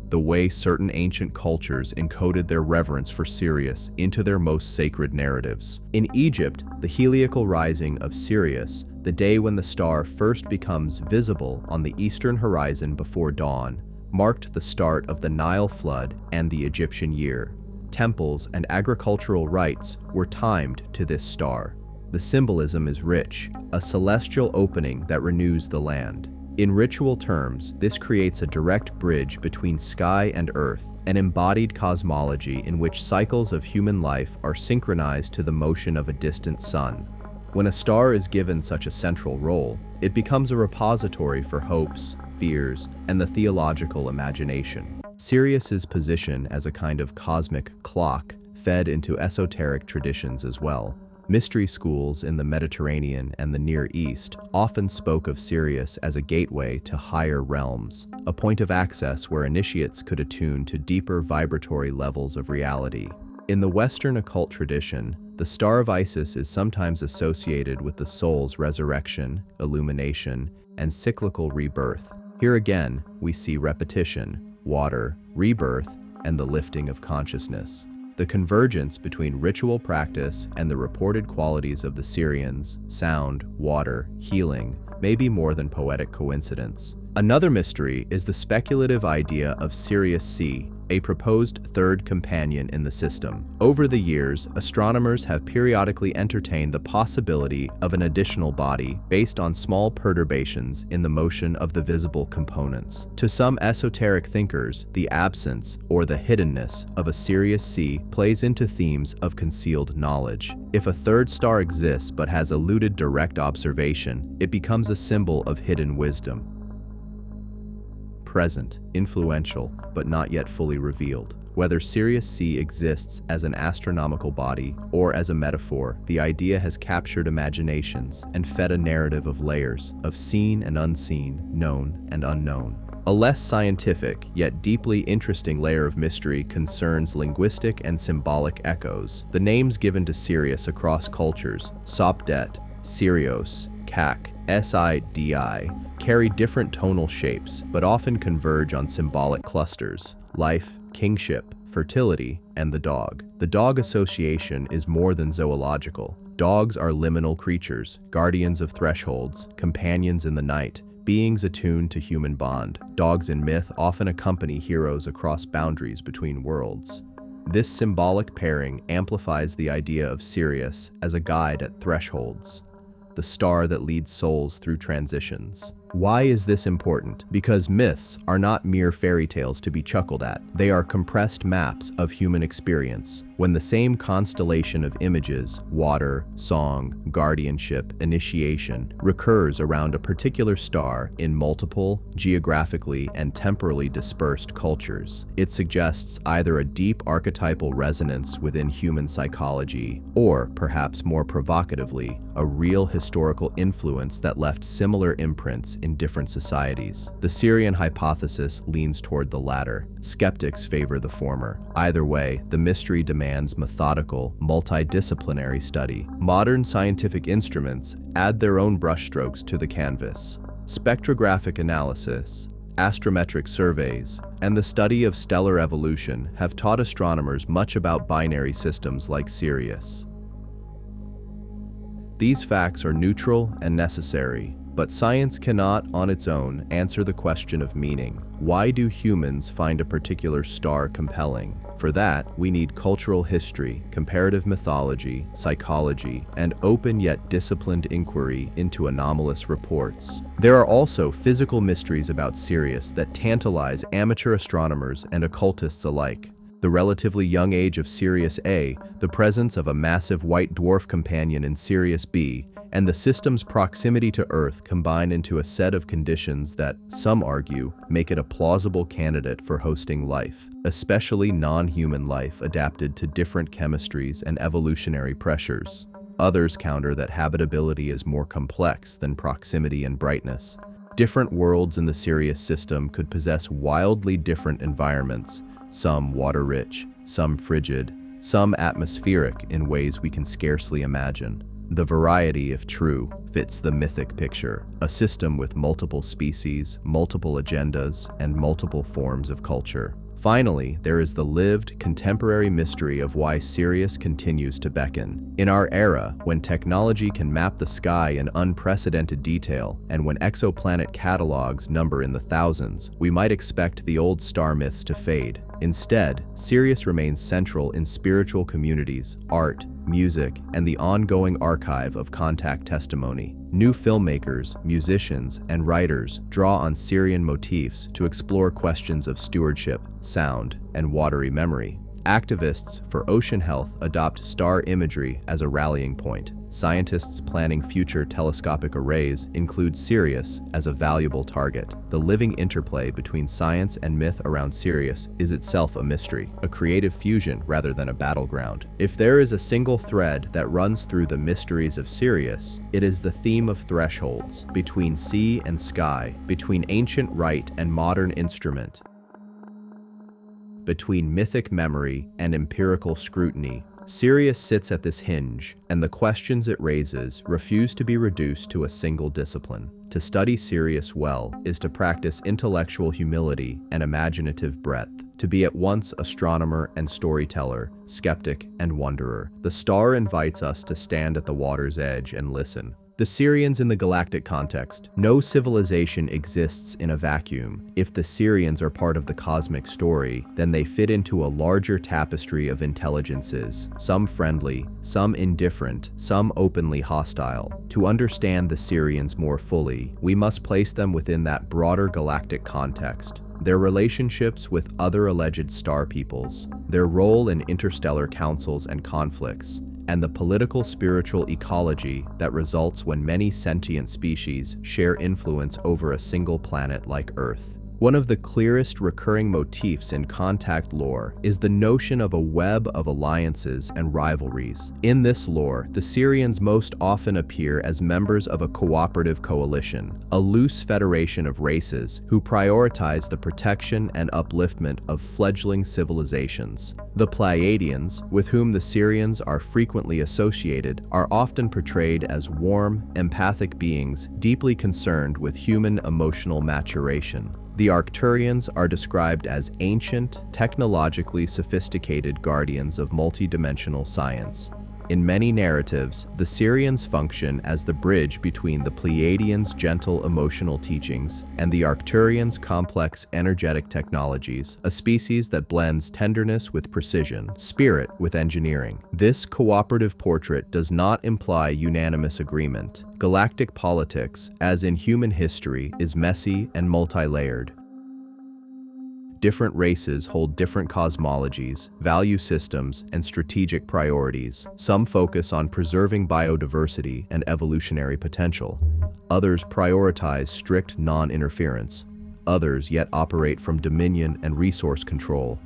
the way certain ancient cultures encoded their reverence for Sirius into their most sacred narratives. In Egypt, the heliacal rising of Sirius, the day when the star first becomes visible on the eastern horizon before dawn, marked the start of the Nile flood and the Egyptian year. Temples and agricultural rites were timed to this star. The symbolism is rich, a celestial opening that renews the land. In ritual terms, this creates a direct bridge between sky and earth, an embodied cosmology in which cycles of human life are synchronized to the motion of a distant sun. When a star is given such a central role, it becomes a repository for hopes, fears, and the theological imagination. Sirius's position as a kind of cosmic clock fed into esoteric traditions as well. Mystery schools in the Mediterranean and the Near East often spoke of Sirius as a gateway to higher realms, a point of access where initiates could attune to deeper vibratory levels of reality. In the Western occult tradition, the Star of Isis is sometimes associated with the soul's resurrection, illumination, and cyclical rebirth. Here again, we see repetition, water, rebirth, and the lifting of consciousness. The convergence between ritual practice and the reported qualities of the Sirians, sound, water, healing, may be more than poetic coincidence. Another mystery is the speculative idea of Sirius C, a proposed third companion in the system. Over the years, astronomers have periodically entertained the possibility of an additional body based on small perturbations in the motion of the visible components. To some esoteric thinkers, the absence or the hiddenness of a Sirius C plays into themes of concealed knowledge. If a third star exists but has eluded direct observation, it becomes a symbol of hidden wisdom. Present, influential, but not yet fully revealed. Whether Sirius C exists as an astronomical body or as a metaphor, the idea has captured imaginations and fed a narrative of layers, of seen and unseen, known and unknown. A less scientific, yet deeply interesting layer of mystery concerns linguistic and symbolic echoes. The names given to Sirius across cultures, Sopdet, Sirios, Kak, Sidi, carry different tonal shapes, but often converge on symbolic clusters: life, kingship, fertility, and the dog. The dog association is more than zoological. Dogs are liminal creatures, guardians of thresholds, companions in the night, beings attuned to human bond. Dogs in myth often accompany heroes across boundaries between worlds. This symbolic pairing amplifies the idea of Sirius as a guide at thresholds, the star that leads souls through transitions. Why is this important? Because myths are not mere fairy tales to be chuckled at. They are compressed maps of human experience. When the same constellation of images, water, song, guardianship, initiation, recurs around a particular star in multiple, geographically and temporally dispersed cultures, it suggests either a deep archetypal resonance within human psychology, or, perhaps more provocatively, a real historical influence that left similar imprints in different societies. The Sirian hypothesis leans toward the latter. Skeptics favor the former. Either way, the mystery demands methodical, multidisciplinary study. Modern scientific instruments add their own brushstrokes to the canvas. Spectrographic analysis, astrometric surveys, and the study of stellar evolution have taught astronomers much about binary systems like Sirius. These facts are neutral and necessary, but science cannot, on its own, answer the question of meaning. Why do humans find a particular star compelling? For that, we need cultural history, comparative mythology, psychology, and open yet disciplined inquiry into anomalous reports. There are also physical mysteries about Sirius that tantalize amateur astronomers and occultists alike. The relatively young age of Sirius A, the presence of a massive white dwarf companion in Sirius B, and the system's proximity to Earth combine into a set of conditions that, some argue, make it a plausible candidate for hosting life, especially non-human life adapted to different chemistries and evolutionary pressures. Others counter that habitability is more complex than proximity and brightness. Different worlds in the Sirius system could possess wildly different environments, some water-rich, some frigid, some atmospheric in ways we can scarcely imagine. The variety, if true, fits the mythic picture, a system with multiple species, multiple agendas, and multiple forms of culture. Finally, there is the lived, contemporary mystery of why Sirius continues to beckon. In our era, when technology can map the sky in unprecedented detail, and when exoplanet catalogs number in the thousands, we might expect the old star myths to fade. Instead, Sirius remains central in spiritual communities, art, music, and the ongoing archive of contact testimony. New filmmakers, musicians, and writers draw on Sirian motifs to explore questions of stewardship, sound, and watery memory. Activists for ocean health adopt star imagery as a rallying point. Scientists planning future telescopic arrays include Sirius as a valuable target. The living interplay between science and myth around Sirius is itself a mystery, a creative fusion rather than a battleground. If there is a single thread that runs through the mysteries of Sirius, it is the theme of thresholds, between sea and sky, between ancient rite and modern instrument, between mythic memory and empirical scrutiny. Sirius sits at this hinge, and the questions it raises refuse to be reduced to a single discipline. To study Sirius well is to practice intellectual humility and imaginative breadth, to be at once astronomer and storyteller, skeptic and wanderer. The star invites us to stand at the water's edge and listen. The Sirians in the galactic context. No civilization exists in a vacuum. If the Sirians are part of the cosmic story, then they fit into a larger tapestry of intelligences, some friendly, some indifferent, some openly hostile. To understand the Sirians more fully, we must place them within that broader galactic context. Their relationships with other alleged star peoples, their role in interstellar councils and conflicts, and the political spiritual ecology that results when many sentient species share influence over a single planet like Earth. One of the clearest recurring motifs in contact lore is the notion of a web of alliances and rivalries. In this lore, the Sirians most often appear as members of a cooperative coalition, a loose federation of races who prioritize the protection and upliftment of fledgling civilizations. The Pleiadians, with whom the Sirians are frequently associated, are often portrayed as warm, empathic beings deeply concerned with human emotional maturation. The Arcturians are described as ancient, technologically sophisticated guardians of multidimensional science. In many narratives, the Sirians function as the bridge between the Pleiadians' gentle emotional teachings and the Arcturians' complex energetic technologies, a species that blends tenderness with precision, spirit with engineering. This cooperative portrait does not imply unanimous agreement. Galactic politics, as in human history, is messy and multi-layered. Different races hold different cosmologies, value systems, and strategic priorities. Some focus on preserving biodiversity and evolutionary potential. Others prioritize strict non-interference. Others yet operate from dominion and resource control.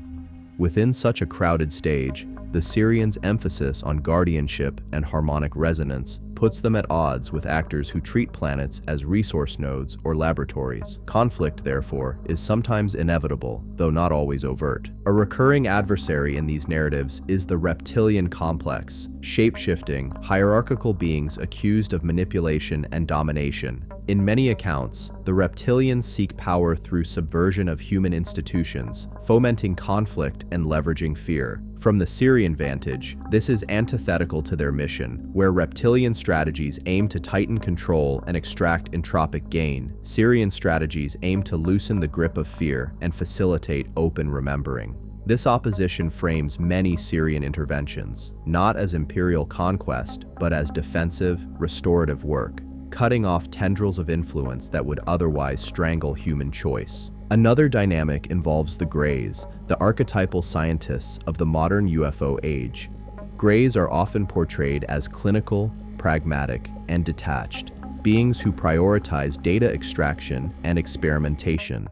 Within such a crowded stage, the Sirians' emphasis on guardianship and harmonic resonance puts them at odds with actors who treat planets as resource nodes or laboratories. Conflict, therefore, is sometimes inevitable, though not always overt. A recurring adversary in these narratives is the reptilian complex, shape-shifting, hierarchical beings accused of manipulation and domination. In many accounts, the Reptilians seek power through subversion of human institutions, fomenting conflict and leveraging fear. From the Sirian vantage, this is antithetical to their mission, where Reptilian strategies aim to tighten control and extract entropic gain. Sirian strategies aim to loosen the grip of fear and facilitate open remembering. This opposition frames many Sirian interventions, not as imperial conquest, but as defensive, restorative work, cutting off tendrils of influence that would otherwise strangle human choice. Another dynamic involves the Greys, the archetypal scientists of the modern UFO age. Greys are often portrayed as clinical, pragmatic, and detached, beings who prioritize data extraction and experimentation.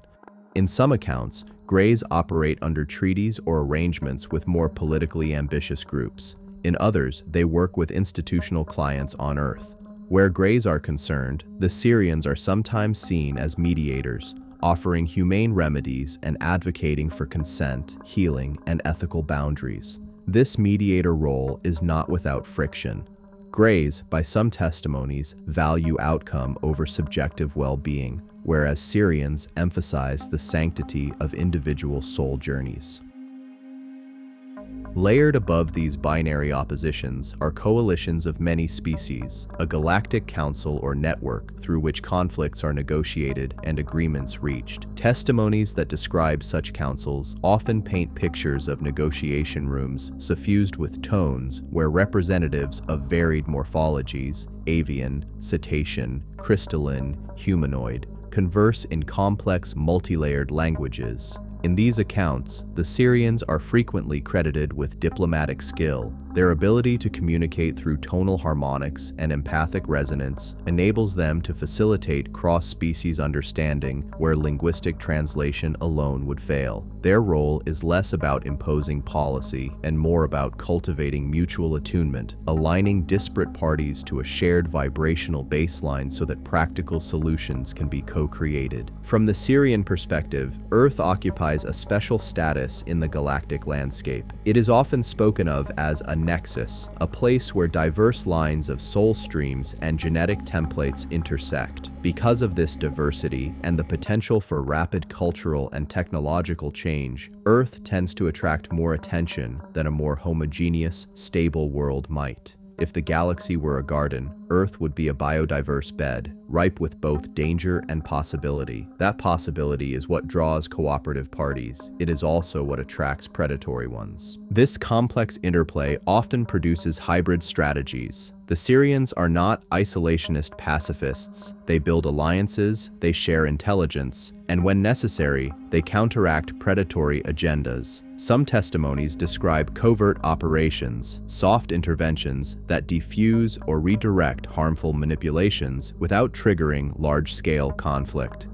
In some accounts, Greys operate under treaties or arrangements with more politically ambitious groups. In others, they work with institutional clients on Earth. Where Greys are concerned, the Sirians are sometimes seen as mediators, offering humane remedies and advocating for consent, healing, and ethical boundaries. This mediator role is not without friction. Greys, by some testimonies, value outcome over subjective well-being, whereas Sirians emphasize the sanctity of individual soul journeys. Layered above these binary oppositions are coalitions of many species, a galactic council or network through which conflicts are negotiated and agreements reached. Testimonies that describe such councils often paint pictures of negotiation rooms suffused with tones where representatives of varied morphologies, avian, cetacean, crystalline, humanoid, converse in complex multi-layered languages. In these accounts, the Sirians are frequently credited with diplomatic skill. Their ability to communicate through tonal harmonics and empathic resonance enables them to facilitate cross-species understanding where linguistic translation alone would fail. Their role is less about imposing policy and more about cultivating mutual attunement, aligning disparate parties to a shared vibrational baseline so that practical solutions can be co-created. From the Sirian perspective, Earth occupies a special status in the galactic landscape. It is often spoken of as a nexus, a place where diverse lines of soul streams and genetic templates intersect. Because of this diversity and the potential for rapid cultural and technological change, Earth tends to attract more attention than a more homogeneous, stable world might. If the galaxy were a garden, Earth would be a biodiverse bed, ripe with both danger and possibility. That possibility is what draws cooperative parties. It is also what attracts predatory ones. This complex interplay often produces hybrid strategies. The Sirians are not isolationist pacifists. They build alliances, they share intelligence, and when necessary, they counteract predatory agendas. Some testimonies describe covert operations, soft interventions that defuse or redirect harmful manipulations without triggering large-scale conflict.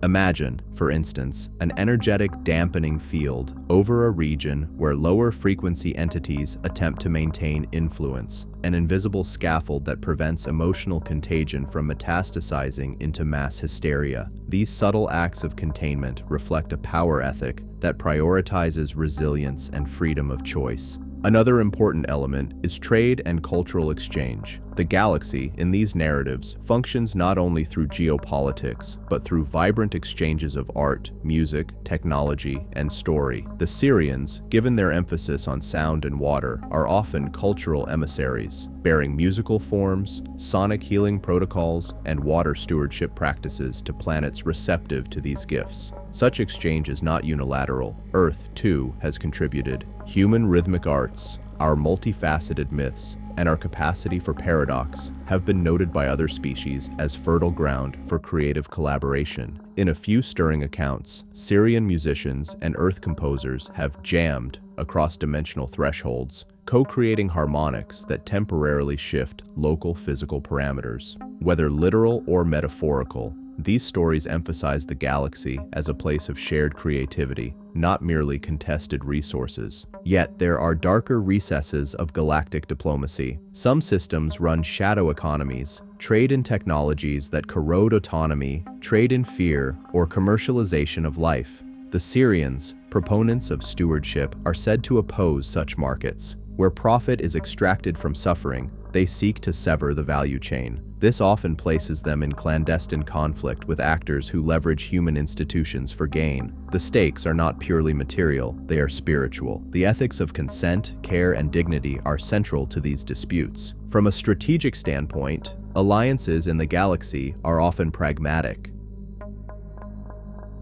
Imagine, for instance, an energetic dampening field over a region where lower frequency entities attempt to maintain influence, an invisible scaffold that prevents emotional contagion from metastasizing into mass hysteria. These subtle acts of containment reflect a power ethic that prioritizes resilience and freedom of choice. Another important element is trade and cultural exchange. The galaxy, in these narratives, functions not only through geopolitics, but through vibrant exchanges of art, music, technology, and story. The Sirians, given their emphasis on sound and water, are often cultural emissaries, bearing musical forms, sonic healing protocols, and water stewardship practices to planets receptive to these gifts. Such exchange is not unilateral. Earth, too, has contributed. Human rhythmic arts, our multifaceted myths, and our capacity for paradox have been noted by other species as fertile ground for creative collaboration. In a few stirring accounts, Sirian musicians and Earth composers have jammed across dimensional thresholds, co-creating harmonics that temporarily shift local physical parameters. Whether literal or metaphorical, these stories emphasize the galaxy as a place of shared creativity, not merely contested resources. Yet there are darker recesses of galactic diplomacy. Some systems run shadow economies, trade in technologies that corrode autonomy, trade in fear, or commercialization of life. The Sirians, proponents of stewardship, are said to oppose such markets. Where profit is extracted from suffering, they seek to sever the value chain. This often places them in clandestine conflict with actors who leverage human institutions for gain. The stakes are not purely material, they are spiritual. The ethics of consent, care, and dignity are central to these disputes. From a strategic standpoint, alliances in the galaxy are often pragmatic.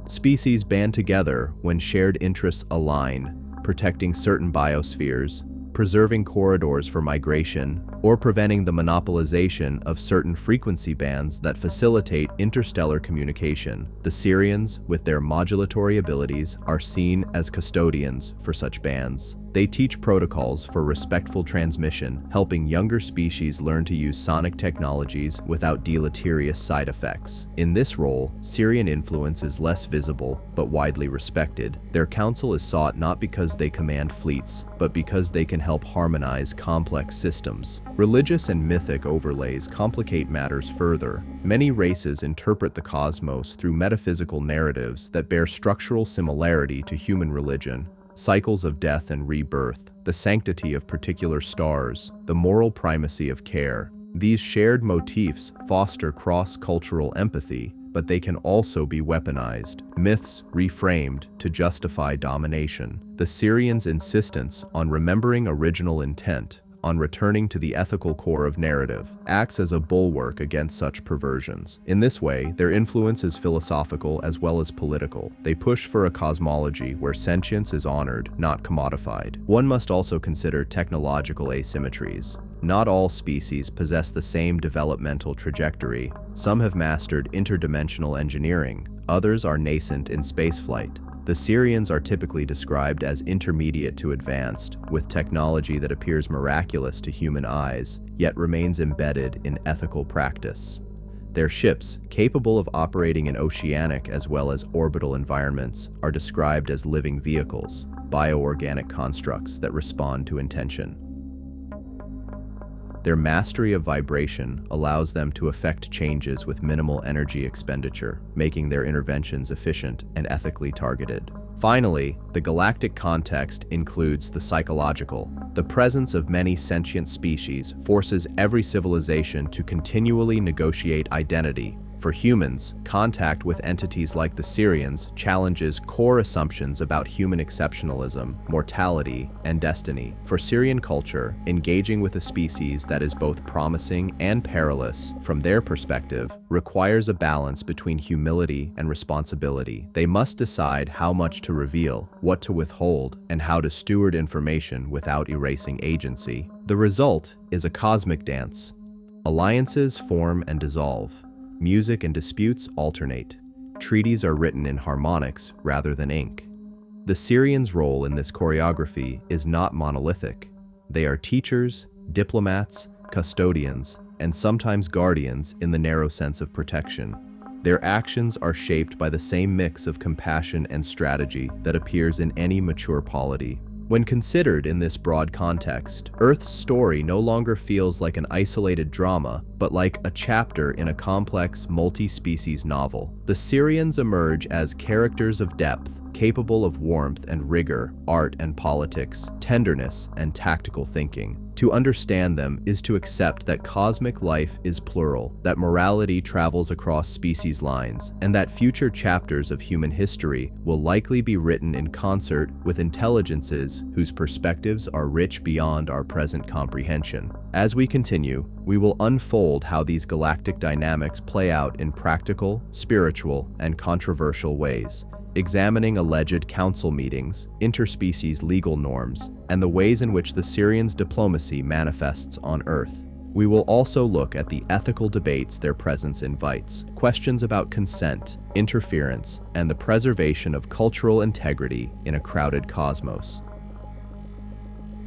Species band together when shared interests align, protecting certain biospheres, preserving corridors for migration, or preventing the monopolization of certain frequency bands that facilitate interstellar communication. The Sirians, with their modulatory abilities, are seen as custodians for such bands. They teach protocols for respectful transmission, helping younger species learn to use sonic technologies without deleterious side effects. In this role, Sirian influence is less visible, but widely respected. Their counsel is sought not because they command fleets, but because they can help harmonize complex systems. Religious and mythic overlays complicate matters further. Many races interpret the cosmos through metaphysical narratives that bear structural similarity to human religion. Cycles of death and rebirth, the sanctity of particular stars, the moral primacy of care. These shared motifs foster cross-cultural empathy, but they can also be weaponized. Myths reframed to justify domination. The Sirians' insistence on remembering original intent, on returning to the ethical core of narrative, acts as a bulwark against such perversions. In this way, their influence is philosophical as well as political. They push for a cosmology where sentience is honored, not commodified. One must also consider technological asymmetries. Not all species possess the same developmental trajectory. Some have mastered interdimensional engineering, others are nascent in spaceflight. The Sirians are typically described as intermediate to advanced, with technology that appears miraculous to human eyes, yet remains embedded in ethical practice. Their ships, capable of operating in oceanic as well as orbital environments, are described as living vehicles, bioorganic constructs that respond to intention. Their mastery of vibration allows them to effect changes with minimal energy expenditure, making their interventions efficient and ethically targeted. Finally, the galactic context includes the psychological. The presence of many sentient species forces every civilization to continually negotiate identity. For humans, contact with entities like the Sirians challenges core assumptions about human exceptionalism, mortality, and destiny. For Sirian culture, engaging with a species that is both promising and perilous, from their perspective, requires a balance between humility and responsibility. They must decide how much to reveal, what to withhold, and how to steward information without erasing agency. The result is a cosmic dance. Alliances form and dissolve. Music and disputes alternate. Treaties are written in harmonics rather than ink. The Sirians' role in this choreography is not monolithic. They are teachers, diplomats, custodians, and sometimes guardians in the narrow sense of protection. Their actions are shaped by the same mix of compassion and strategy that appears in any mature polity. When considered in this broad context, Earth's story no longer feels like an isolated drama, but like a chapter in a complex, multi-species novel. The Sirians emerge as characters of depth, capable of warmth and rigor, art and politics, tenderness and tactical thinking. To understand them is to accept that cosmic life is plural, that morality travels across species lines, and that future chapters of human history will likely be written in concert with intelligences whose perspectives are rich beyond our present comprehension. As we continue, we will unfold how these galactic dynamics play out in practical, spiritual, and controversial ways, examining alleged council meetings, interspecies legal norms, and the ways in which the Sirians' diplomacy manifests on Earth. We will also look at the ethical debates their presence invites, questions about consent, interference, and the preservation of cultural integrity in a crowded cosmos.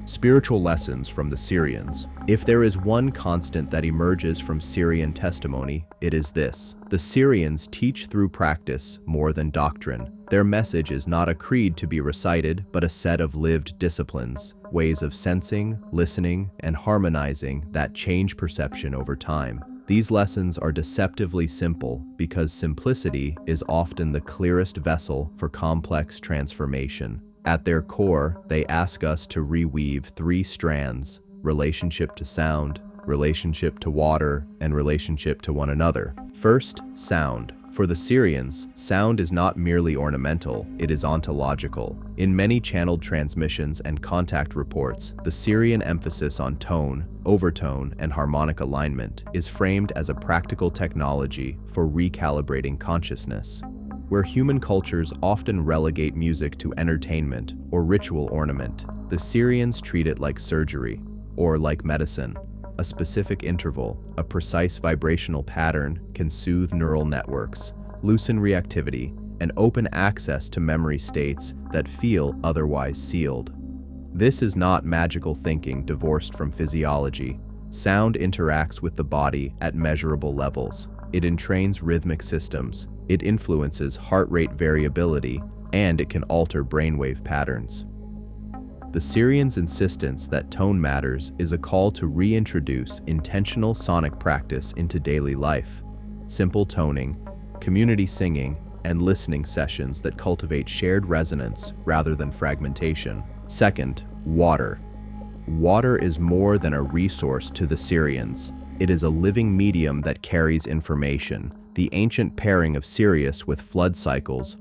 Spiritual lessons from the Sirians. If there is one constant that emerges from Sirian testimony, it is this: the Sirians teach through practice more than doctrine. Their message is not a creed to be recited, but a set of lived disciplines, ways of sensing, listening, and harmonizing that change perception over time. These lessons are deceptively simple because simplicity is often the clearest vessel for complex transformation. At their core, they ask us to reweave three strands: relationship to sound, relationship to water, and relationship to one another. First, sound. For the Sirians, sound is not merely ornamental, it is ontological. In many channeled transmissions and contact reports, the Sirian emphasis on tone, overtone, and harmonic alignment is framed as a practical technology for recalibrating consciousness. Where human cultures often relegate music to entertainment or ritual ornament, the Sirians treat it like surgery, or like medicine. A specific interval, a precise vibrational pattern can soothe neural networks, loosen reactivity, and open access to memory states that feel otherwise sealed. This is not magical thinking divorced from physiology. Sound interacts with the body at measurable levels. It entrains rhythmic systems. It influences heart rate variability, and it can alter brainwave patterns. The Sirians' insistence that tone matters is a call to reintroduce intentional sonic practice into daily life. Simple toning, community singing, and listening sessions that cultivate shared resonance rather than fragmentation. Second, water. Water is more than a resource to the Sirians. It is a living medium that carries information. The ancient pairing of Sirius with flood cycles,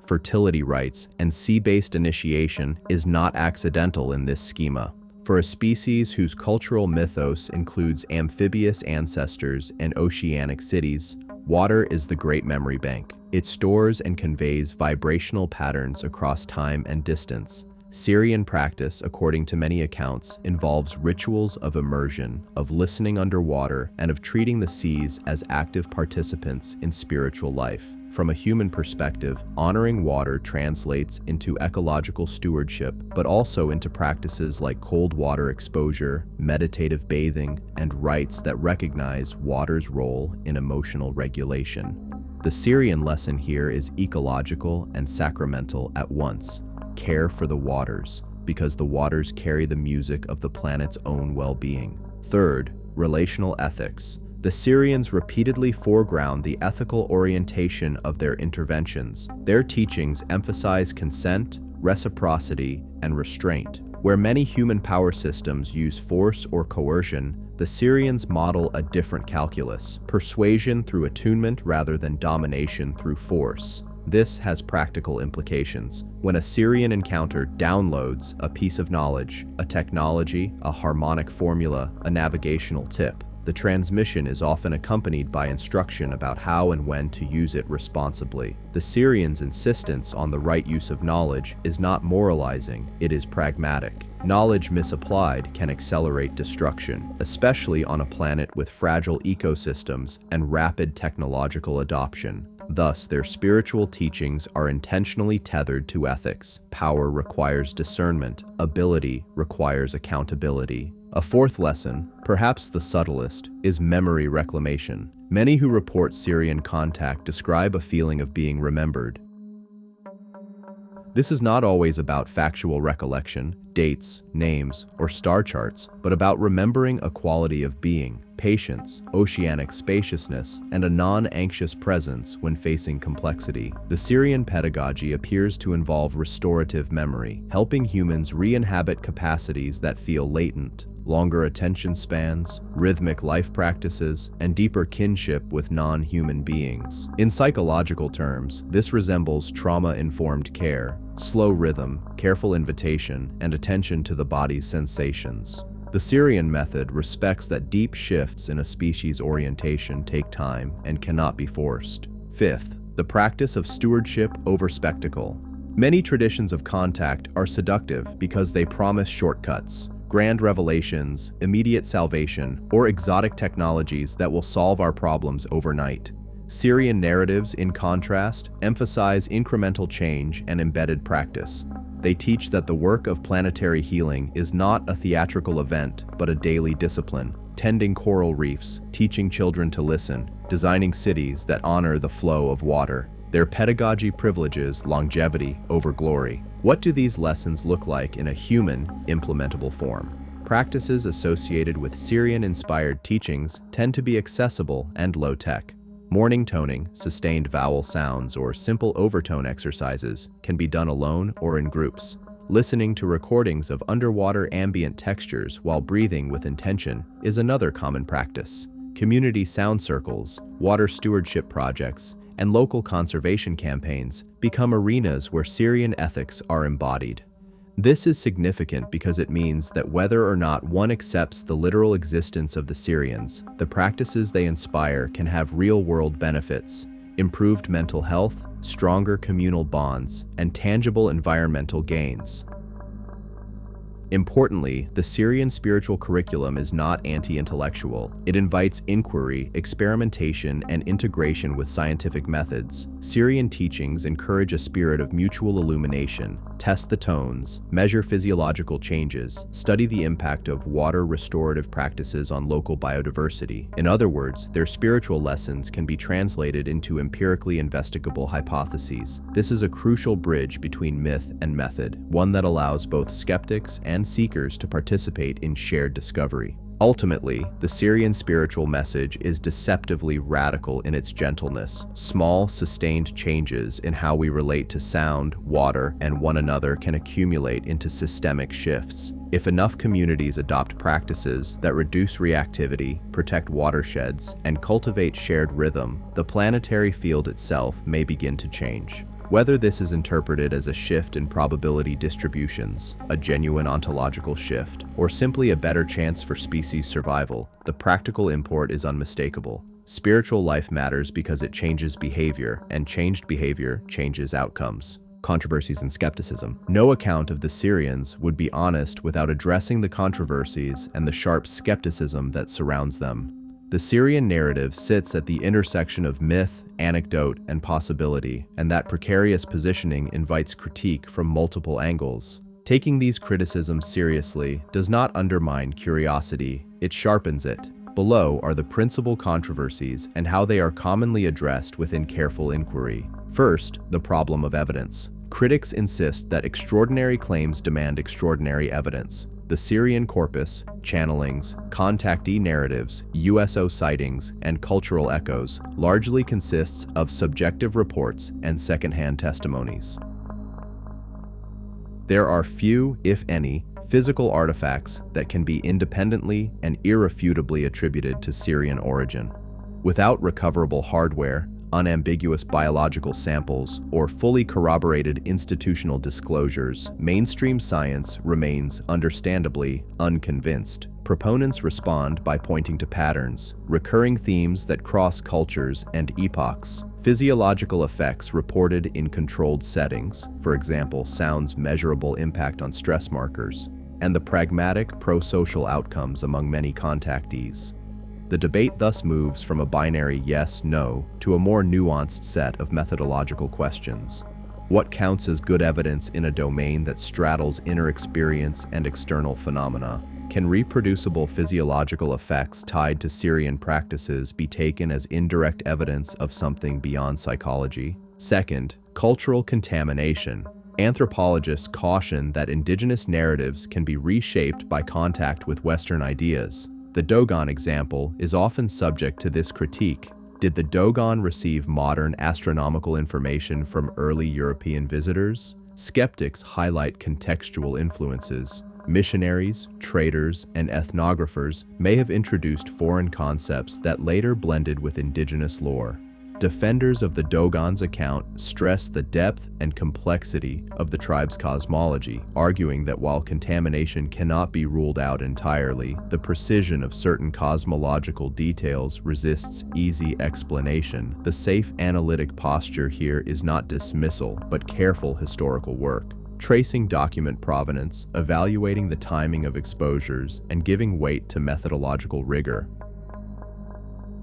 fertility rites, and sea-based initiation is not accidental in this schema. For a species whose cultural mythos includes amphibious ancestors and oceanic cities, water is the great memory bank. It stores and conveys vibrational patterns across time and distance. Sirian practice, according to many accounts, involves rituals of immersion, of listening underwater, and of treating the seas as active participants in spiritual life. From a human perspective, honoring water translates into ecological stewardship, but also into practices like cold water exposure, meditative bathing, and rites that recognize water's role in emotional regulation. The Sirian lesson here is ecological and sacramental at once. Care for the waters, because the waters carry the music of the planet's own well-being. Third, relational ethics. The Sirians repeatedly foreground the ethical orientation of their interventions. Their teachings emphasize consent, reciprocity, and restraint. Where many human power systems use force or coercion, the Sirians model a different calculus: persuasion through attunement rather than domination through force. This has practical implications. When a Sirian encounter downloads a piece of knowledge, a technology, a harmonic formula, a navigational tip, the transmission is often accompanied by instruction about how and when to use it responsibly. The Sirians' insistence on the right use of knowledge is not moralizing, it is pragmatic. Knowledge misapplied can accelerate destruction, especially on a planet with fragile ecosystems and rapid technological adoption. Thus, their spiritual teachings are intentionally tethered to ethics. Power requires discernment, ability requires accountability. A fourth lesson, perhaps the subtlest, is memory reclamation. Many who report Sirian contact describe a feeling of being remembered. This is not always about factual recollection, dates, names, or star charts, but about remembering a quality of being, patience, oceanic spaciousness, and a non-anxious presence when facing complexity. The Sirian pedagogy appears to involve restorative memory, helping humans re-inhabit capacities that feel latent. Longer attention spans, rhythmic life practices, and deeper kinship with non-human beings. In psychological terms, this resembles trauma-informed care, slow rhythm, careful invitation, and attention to the body's sensations. The Sirian method respects that deep shifts in a species' orientation take time and cannot be forced. Fifth, the practice of stewardship over spectacle. Many traditions of contact are seductive because they promise shortcuts, grand revelations, immediate salvation, or exotic technologies that will solve our problems overnight. Sirian narratives, in contrast, emphasize incremental change and embedded practice. They teach that the work of planetary healing is not a theatrical event, but a daily discipline. Tending coral reefs, teaching children to listen, designing cities that honor the flow of water. Their pedagogy privileges longevity over glory. What do these lessons look like in a human, implementable form? Practices associated with Sirian-inspired teachings tend to be accessible and low-tech. Morning toning, sustained vowel sounds, or simple overtone exercises can be done alone or in groups. Listening to recordings of underwater ambient textures while breathing with intention is another common practice. Community sound circles, water stewardship projects, and local conservation campaigns become arenas where Sirian ethics are embodied. This is significant because it means that whether or not one accepts the literal existence of the Sirians, the practices they inspire can have real-world benefits: improved mental health, stronger communal bonds, and tangible environmental gains. Importantly, the Sirian spiritual curriculum is not anti-intellectual. It invites inquiry, experimentation, and integration with scientific methods. Sirian teachings encourage a spirit of mutual illumination. Test the tones, measure physiological changes, study the impact of water restorative practices on local biodiversity. In other words, their spiritual lessons can be translated into empirically investigable hypotheses. This is a crucial bridge between myth and method, one that allows both skeptics and seekers to participate in shared discovery. Ultimately, the Sirian spiritual message is deceptively radical in its gentleness. Small, sustained changes in how we relate to sound, water, and one another can accumulate into systemic shifts. If enough communities adopt practices that reduce reactivity, protect watersheds, and cultivate shared rhythm, the planetary field itself may begin to change. Whether this is interpreted as a shift in probability distributions, a genuine ontological shift, or simply a better chance for species survival, the practical import is unmistakable. Spiritual life matters because it changes behavior, and changed behavior changes outcomes. Controversies and skepticism. No account of the Sirians would be honest without addressing the controversies and the sharp skepticism that surrounds them. The Sirian narrative sits at the intersection of myth, anecdote, and possibility, and that precarious positioning invites critique from multiple angles. Taking these criticisms seriously does not undermine curiosity, it sharpens it. Below are the principal controversies and how they are commonly addressed within careful inquiry. First, the problem of evidence. Critics insist that extraordinary claims demand extraordinary evidence. The Sirian corpus, channelings, contactee narratives, USO sightings, and cultural echoes largely consists of subjective reports and secondhand testimonies. There are few, if any, physical artifacts that can be independently and irrefutably attributed to Sirian origin. Without recoverable hardware, unambiguous biological samples, or fully corroborated institutional disclosures, mainstream science remains, understandably, unconvinced. Proponents respond by pointing to patterns, recurring themes that cross cultures and epochs, physiological effects reported in controlled settings, for example, sound's measurable impact on stress markers, and the pragmatic pro-social outcomes among many contactees. The debate thus moves from a binary yes-no to a more nuanced set of methodological questions. What counts as good evidence in a domain that straddles inner experience and external phenomena? Can reproducible physiological effects tied to Sirian practices be taken as indirect evidence of something beyond psychology? Second, cultural contamination. Anthropologists caution that indigenous narratives can be reshaped by contact with Western ideas. The Dogon example is often subject to this critique. Did the Dogon receive modern astronomical information from early European visitors? Skeptics highlight contextual influences. Missionaries, traders, and ethnographers may have introduced foreign concepts that later blended with indigenous lore. Defenders of the Dogon's account stress the depth and complexity of the tribe's cosmology, arguing that while contamination cannot be ruled out entirely, the precision of certain cosmological details resists easy explanation. The safe analytic posture here is not dismissal, but careful historical work. Tracing document provenance, evaluating the timing of exposures, and giving weight to methodological rigor.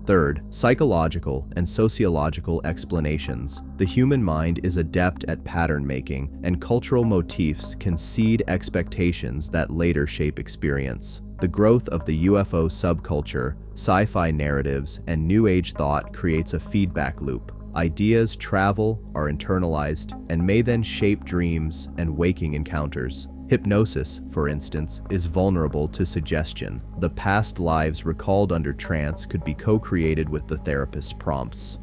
Third, psychological and sociological explanations. The human mind is adept at pattern making, and cultural motifs can seed expectations that later shape experience. The growth of the UFO subculture, sci-fi narratives, and New Age thought creates a feedback loop. Ideas travel, are internalized, and may then shape dreams and waking encounters. Hypnosis, for instance, is vulnerable to suggestion. The past lives recalled under trance could be co-created with the therapist's prompts.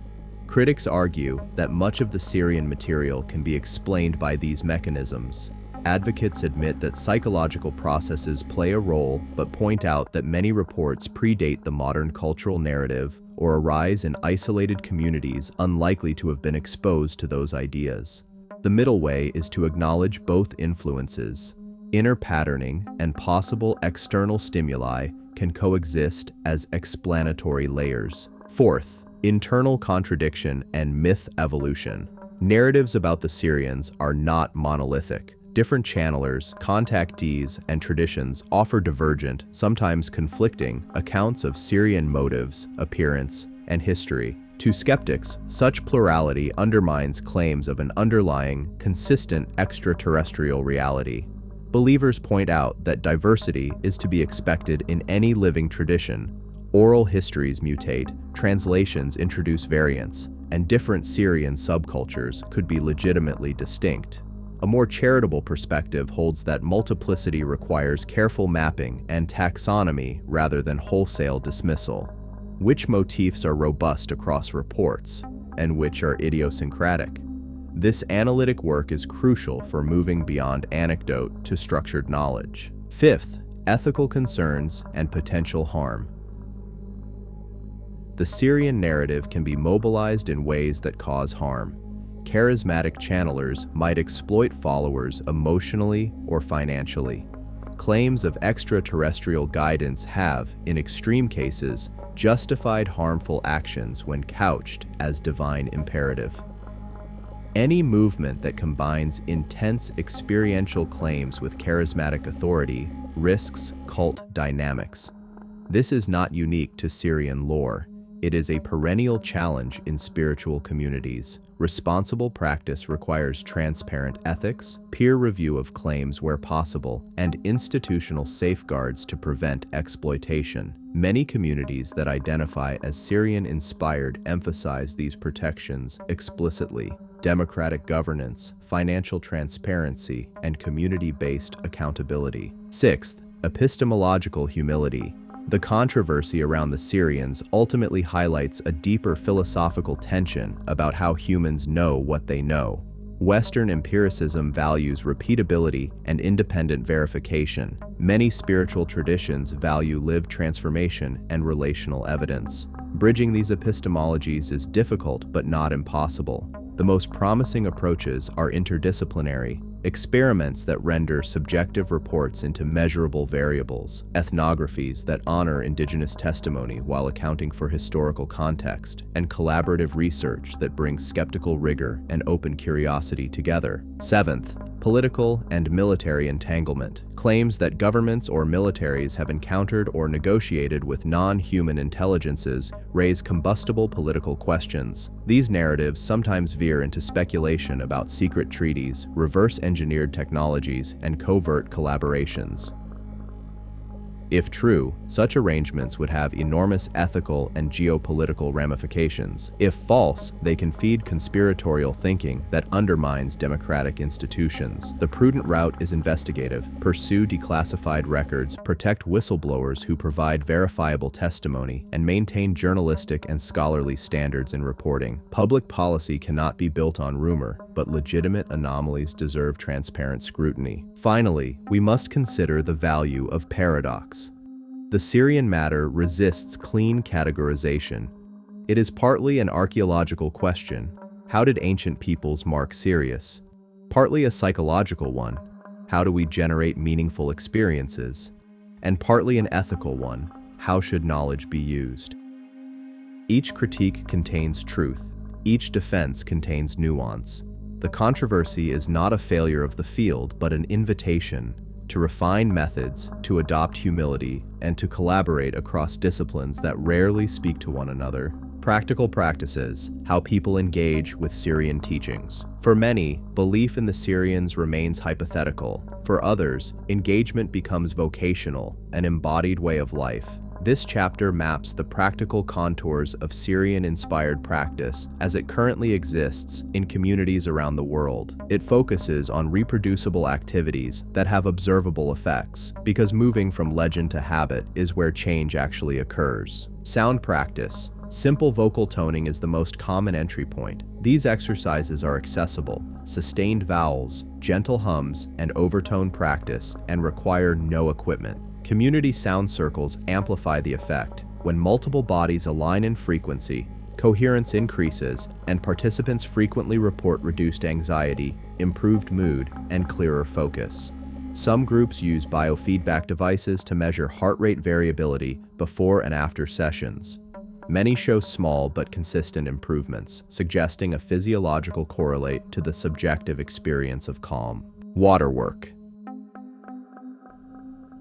Critics argue that much of the Sirian material can be explained by these mechanisms. Advocates admit that psychological processes play a role, but point out that many reports predate the modern cultural narrative or arise in isolated communities unlikely to have been exposed to those ideas. The middle way is to acknowledge both influences. Inner patterning and possible external stimuli can coexist as explanatory layers. Fourth, internal contradiction and myth evolution. Narratives about the Sirians are not monolithic. Different channelers, contactees, and traditions offer divergent, sometimes conflicting, accounts of Sirian motives, appearance, and history. To skeptics, such plurality undermines claims of an underlying, consistent extraterrestrial reality. Believers point out that diversity is to be expected in any living tradition. Oral histories mutate, translations introduce variants, and different Sirian subcultures could be legitimately distinct. A more charitable perspective holds that multiplicity requires careful mapping and taxonomy rather than wholesale dismissal. Which motifs are robust across reports, and which are idiosyncratic? This analytic work is crucial for moving beyond anecdote to structured knowledge. Fifth, ethical concerns and potential harm. The Sirian narrative can be mobilized in ways that cause harm. Charismatic channelers might exploit followers emotionally or financially. Claims of extraterrestrial guidance have, in extreme cases, justified harmful actions when couched as divine imperative. Any movement that combines intense experiential claims with charismatic authority risks cult dynamics. This is not unique to Sirian lore. It is a perennial challenge in spiritual communities. Responsible practice requires transparent ethics, peer review of claims where possible, and institutional safeguards to prevent exploitation. Many communities that identify as Sirian-inspired emphasize these protections explicitly. Democratic governance, financial transparency, and community-based accountability. Sixth, epistemological humility. The controversy around the Sirians ultimately highlights a deeper philosophical tension about how humans know what they know. Western empiricism values repeatability and independent verification. Many spiritual traditions value lived transformation and relational evidence. Bridging these epistemologies is difficult but not impossible. The most promising approaches are interdisciplinary, experiments that render subjective reports into measurable variables, ethnographies that honor indigenous testimony while accounting for historical context, and collaborative research that brings skeptical rigor and open curiosity together. Seventh, political and military entanglement. Claims that governments or militaries have encountered or negotiated with non-human intelligences raise combustible political questions. These narratives sometimes veer into speculation about secret treaties, reverse-engineered technologies, and covert collaborations. If true, such arrangements would have enormous ethical and geopolitical ramifications. If false, they can feed conspiratorial thinking that undermines democratic institutions. The prudent route is investigative, pursue declassified records, protect whistleblowers who provide verifiable testimony, and maintain journalistic and scholarly standards in reporting. Public policy cannot be built on rumor, but legitimate anomalies deserve transparent scrutiny. Finally, we must consider the value of paradox. The Sirian matter resists clean categorization. It is partly an archaeological question, how did ancient peoples mark Sirius? Partly a psychological one, how do we generate meaningful experiences? And partly an ethical one, how should knowledge be used? Each critique contains truth, each defense contains nuance. The controversy is not a failure of the field, but an invitation to refine methods, to adopt humility, and to collaborate across disciplines that rarely speak to one another. Practical practices, how people engage with Sirian teachings. For many, belief in the Sirians remains hypothetical. For others, engagement becomes vocational, an embodied way of life. This chapter maps the practical contours of Sirian-inspired practice as it currently exists in communities around the world. It focuses on reproducible activities that have observable effects, because moving from legend to habit is where change actually occurs. Sound practice. Simple vocal toning is the most common entry point. These exercises are accessible, sustained vowels, gentle hums, and overtone practice, and require no equipment. Community sound circles amplify the effect. When multiple bodies align in frequency, coherence increases, and participants frequently report reduced anxiety, improved mood, and clearer focus. Some groups use biofeedback devices to measure heart rate variability before and after sessions. Many show small but consistent improvements, suggesting a physiological correlate to the subjective experience of calm. Waterwork.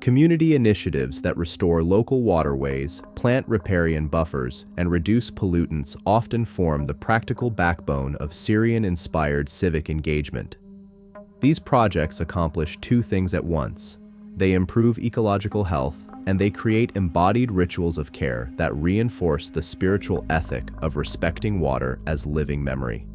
Community initiatives that restore local waterways, plant riparian buffers, and reduce pollutants often form the practical backbone of Sirian-inspired civic engagement. These projects accomplish two things at once. They improve ecological health, and they create embodied rituals of care that reinforce the spiritual ethic of respecting water as living memory.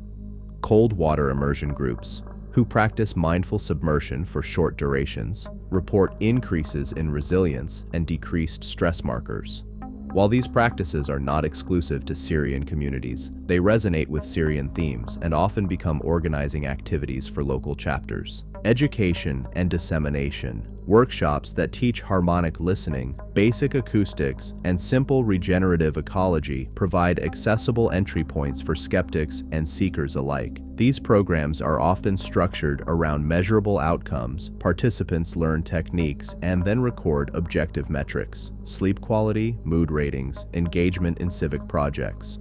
Cold water immersion groups, who practice mindful submersion for short durations, report increases in resilience and decreased stress markers. While these practices are not exclusive to Sirian communities, they resonate with Sirian themes and often become organizing activities for local chapters. Education and dissemination. Workshops that teach harmonic listening, basic acoustics, and simple regenerative ecology provide accessible entry points for skeptics and seekers alike. These programs are often structured around measurable outcomes. Participants learn techniques and then record objective metrics: sleep quality, mood ratings, engagement in civic projects.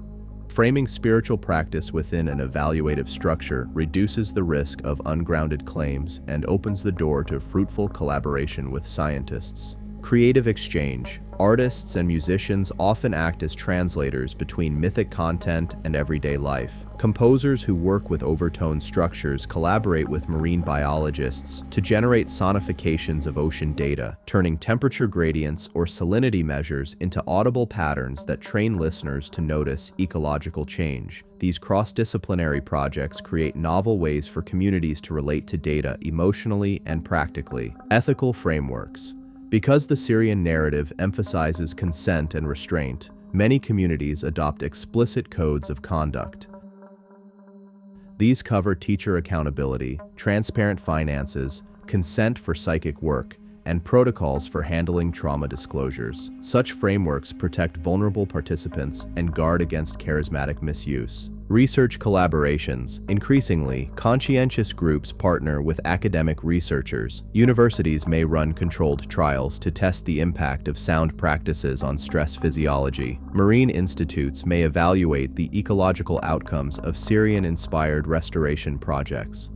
Framing spiritual practice within an evaluative structure reduces the risk of ungrounded claims and opens the door to fruitful collaboration with scientists. Creative exchange. Artists and musicians often act as translators between mythic content and everyday life. Composers who work with overtone structures collaborate with marine biologists to generate sonifications of ocean data, turning temperature gradients or salinity measures into audible patterns that train listeners to notice ecological change. These cross-disciplinary projects create novel ways for communities to relate to data emotionally and practically. Ethical frameworks. Because the Sirian narrative emphasizes consent and restraint, many communities adopt explicit codes of conduct. These cover teacher accountability, transparent finances, consent for psychic work, and protocols for handling trauma disclosures. Such frameworks protect vulnerable participants and guard against charismatic misuse. Research collaborations. Increasingly, conscientious groups partner with academic researchers. Universities may run controlled trials to test the impact of sound practices on stress physiology. Marine institutes may evaluate the ecological outcomes of Sirian-inspired restoration projects.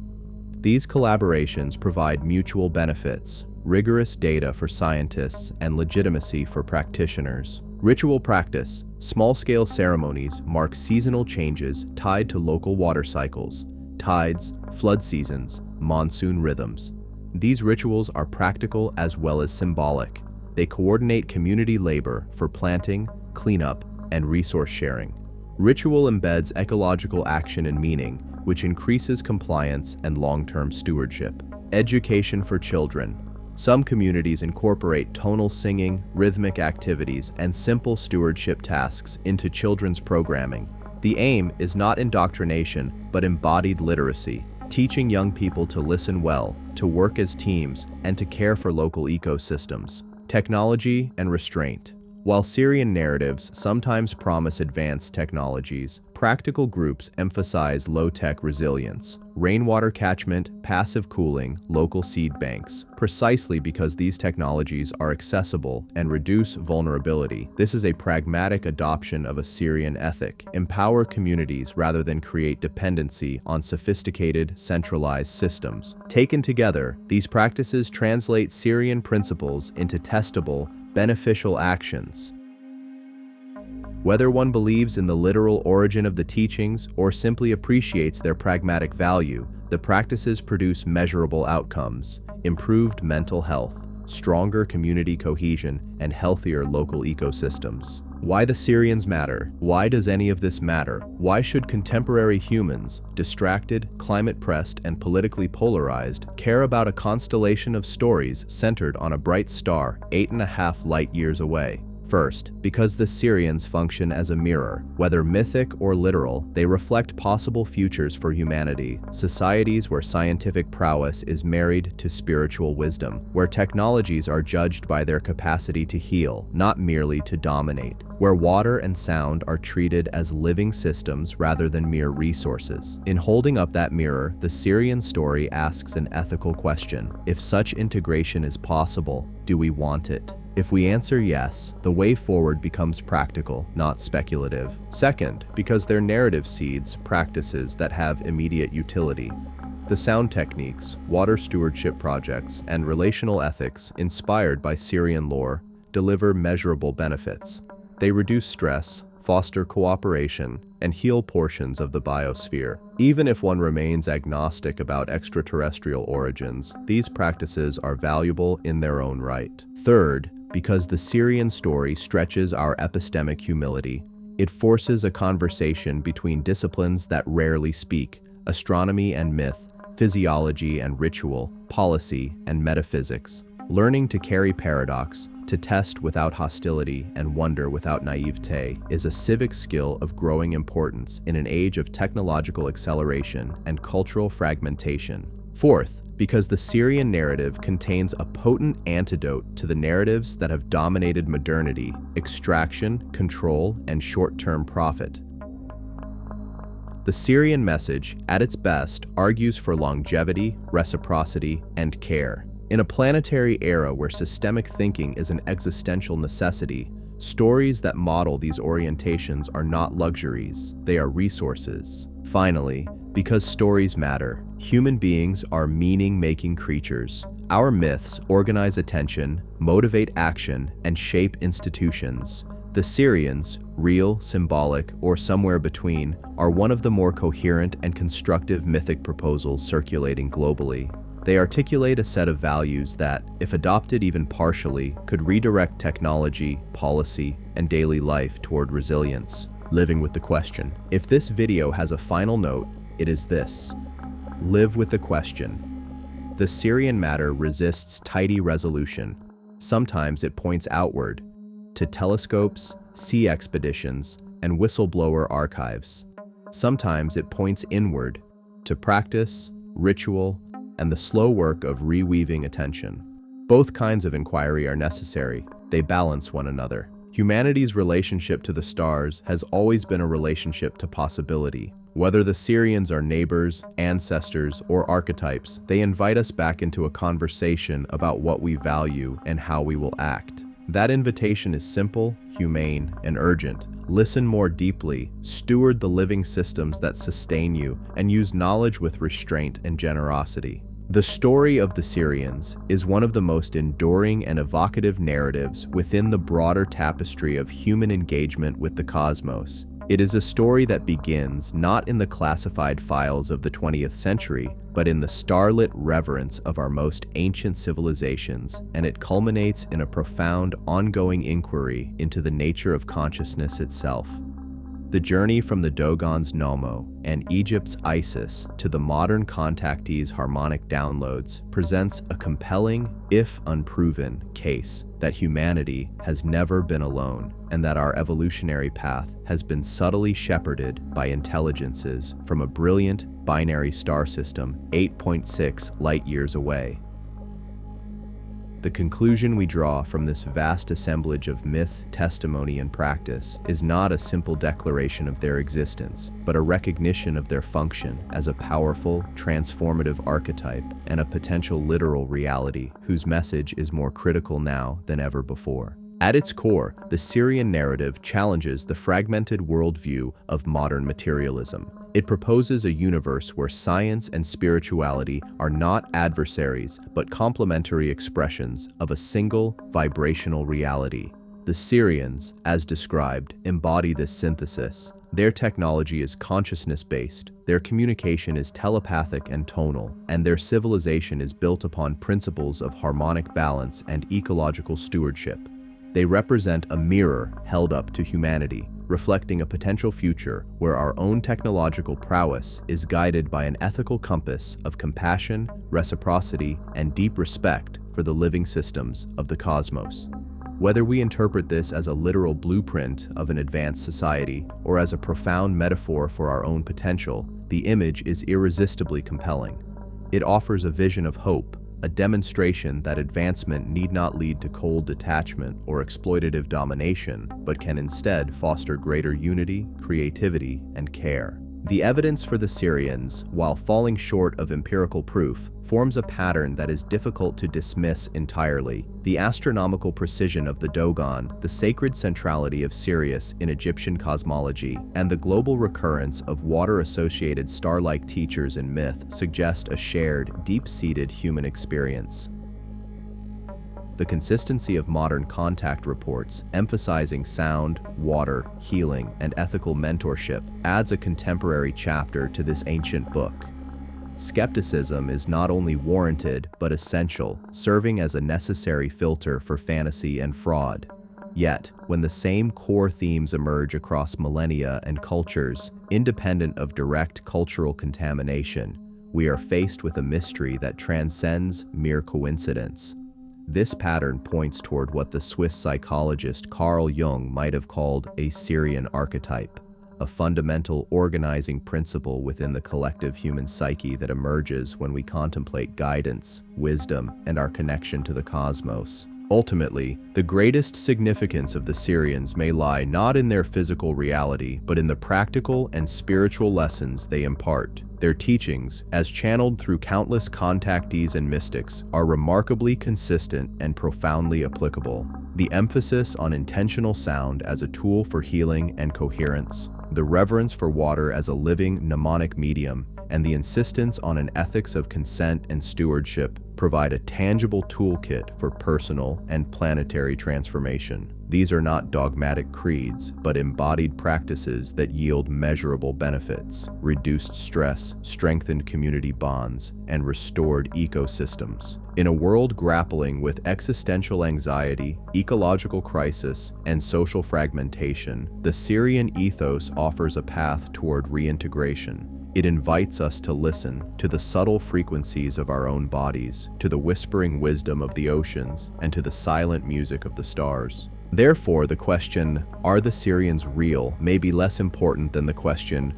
These collaborations provide mutual benefits, rigorous data for scientists, and legitimacy for practitioners. Ritual practice. Small-scale ceremonies mark seasonal changes tied to local water cycles, tides, flood seasons, monsoon rhythms. These rituals are practical as well as symbolic. They coordinate community labor for planting, cleanup, and resource sharing. Ritual embeds ecological action and meaning, which increases compliance and long-term stewardship. Education for children. Some communities incorporate tonal singing, rhythmic activities, and simple stewardship tasks into children's programming. The aim is not indoctrination, but embodied literacy, teaching young people to listen well, to work as teams, and to care for local ecosystems. Technology and restraint. While Sirian narratives sometimes promise advanced technologies, practical groups emphasize low-tech resilience, rainwater catchment, passive cooling, local seed banks, precisely because these technologies are accessible and reduce vulnerability. This is a pragmatic adoption of a Sirian ethic: empower communities rather than create dependency on sophisticated, centralized systems. Taken together, these practices translate Sirian principles into testable, beneficial actions. Whether one believes in the literal origin of the teachings or simply appreciates their pragmatic value, the practices produce measurable outcomes: improved mental health, stronger community cohesion, and healthier local ecosystems. Why the Sirians matter? Why does any of this matter? Why should contemporary humans, distracted, climate-pressed, and politically polarized, care about a constellation of stories centered on a bright star 8.5 light-years away? First, because the Sirians function as a mirror. Whether mythic or literal, they reflect possible futures for humanity, societies where scientific prowess is married to spiritual wisdom, where technologies are judged by their capacity to heal, not merely to dominate, where water and sound are treated as living systems rather than mere resources. In holding up that mirror, the Sirian story asks an ethical question: if such integration is possible, do we want it? If we answer yes, the way forward becomes practical, not speculative. Second, because their narrative seeds practices that have immediate utility. The sound techniques, water stewardship projects, and relational ethics inspired by Sirian lore deliver measurable benefits. They reduce stress, foster cooperation, and heal portions of the biosphere. Even if one remains agnostic about extraterrestrial origins, these practices are valuable in their own right. Third, because the Sirian story stretches our epistemic humility. It forces a conversation between disciplines that rarely speak: astronomy and myth, physiology and ritual, policy and metaphysics. Learning to carry paradox, to test without hostility and wonder without naivete, is a civic skill of growing importance in an age of technological acceleration and cultural fragmentation. Fourth, Because the Sirian narrative contains a potent antidote to the narratives that have dominated modernity: extraction, control, and short-term profit. The Sirian message, at its best, argues for longevity, reciprocity, and care. In a planetary era where systemic thinking is an existential necessity, stories that model these orientations are not luxuries, they are resources. Finally, because stories matter, human beings are meaning-making creatures. Our myths organize attention, motivate action, and shape institutions. The Sirians, real, symbolic, or somewhere between, are one of the more coherent and constructive mythic proposals circulating globally. They articulate a set of values that, if adopted even partially, could redirect technology, policy, and daily life toward resilience. Living with the question. If this video has a final note, it is this: live with the question. The Sirian matter resists tidy resolution. Sometimes it points outward, to telescopes, sea expeditions, and whistleblower archives. Sometimes it points inward, to practice, ritual, and the slow work of reweaving attention. Both kinds of inquiry are necessary. They balance one another. Humanity's relationship to the stars has always been a relationship to possibility. Whether the Sirians are neighbors, ancestors, or archetypes, they invite us back into a conversation about what we value and how we will act. That invitation is simple, humane, and urgent. Listen more deeply, steward the living systems that sustain you, and use knowledge with restraint and generosity. The story of the Sirians is one of the most enduring and evocative narratives within the broader tapestry of human engagement with the cosmos. It is a story that begins not in the classified files of the 20th century, but in the starlit reverence of our most ancient civilizations, and it culminates in a profound, ongoing inquiry into the nature of consciousness itself. The journey from the Dogon's Nommo and Egypt's Isis to the modern contactee's harmonic downloads presents a compelling, if unproven, case that humanity has never been alone, and that our evolutionary path has been subtly shepherded by intelligences from a brilliant binary star system 8.6 light-years away. The conclusion we draw from this vast assemblage of myth, testimony, and practice is not a simple declaration of their existence, but a recognition of their function as a powerful, transformative archetype and a potential literal reality whose message is more critical now than ever before. At its core, the Sirian narrative challenges the fragmented worldview of modern materialism. It proposes a universe where science and spirituality are not adversaries, but complementary expressions of a single, vibrational reality. The Sirians, as described, embody this synthesis. Their technology is consciousness-based, their communication is telepathic and tonal, and their civilization is built upon principles of harmonic balance and ecological stewardship. They represent a mirror held up to humanity, reflecting a potential future where our own technological prowess is guided by an ethical compass of compassion, reciprocity, and deep respect for the living systems of the cosmos. Whether we interpret this as a literal blueprint of an advanced society or as a profound metaphor for our own potential, the image is irresistibly compelling. It offers a vision of hope, a demonstration that advancement need not lead to cold detachment or exploitative domination, but can instead foster greater unity, creativity, and care. The evidence for the Sirians, while falling short of empirical proof, forms a pattern that is difficult to dismiss entirely. The astronomical precision of the Dogon, the sacred centrality of Sirius in Egyptian cosmology, and the global recurrence of water-associated star-like teachers in myth suggest a shared, deep-seated human experience. The consistency of modern contact reports, emphasizing sound, water, healing, and ethical mentorship, adds a contemporary chapter to this ancient book. Skepticism is not only warranted, but essential, serving as a necessary filter for fantasy and fraud. Yet, when the same core themes emerge across millennia and cultures, independent of direct cultural contamination, we are faced with a mystery that transcends mere coincidence. This pattern points toward what the Swiss psychologist Carl Jung might have called a Sirian archetype, a fundamental organizing principle within the collective human psyche that emerges when we contemplate guidance, wisdom, and our connection to the cosmos. Ultimately, the greatest significance of the Sirians may lie not in their physical reality, but in the practical and spiritual lessons they impart. Their teachings, as channeled through countless contactees and mystics, are remarkably consistent and profoundly applicable. The emphasis on intentional sound as a tool for healing and coherence, the reverence for water as a living mnemonic medium, and the insistence on an ethics of consent and stewardship provide a tangible toolkit for personal and planetary transformation. These are not dogmatic creeds, but embodied practices that yield measurable benefits: reduced stress, strengthened community bonds, and restored ecosystems. In a world grappling with existential anxiety, ecological crisis, and social fragmentation, the Sirian ethos offers a path toward reintegration. It invites us to listen to the subtle frequencies of our own bodies, to the whispering wisdom of the oceans, and to the silent music of the stars. Therefore, the question, are the Sirians real, may be less important than the question,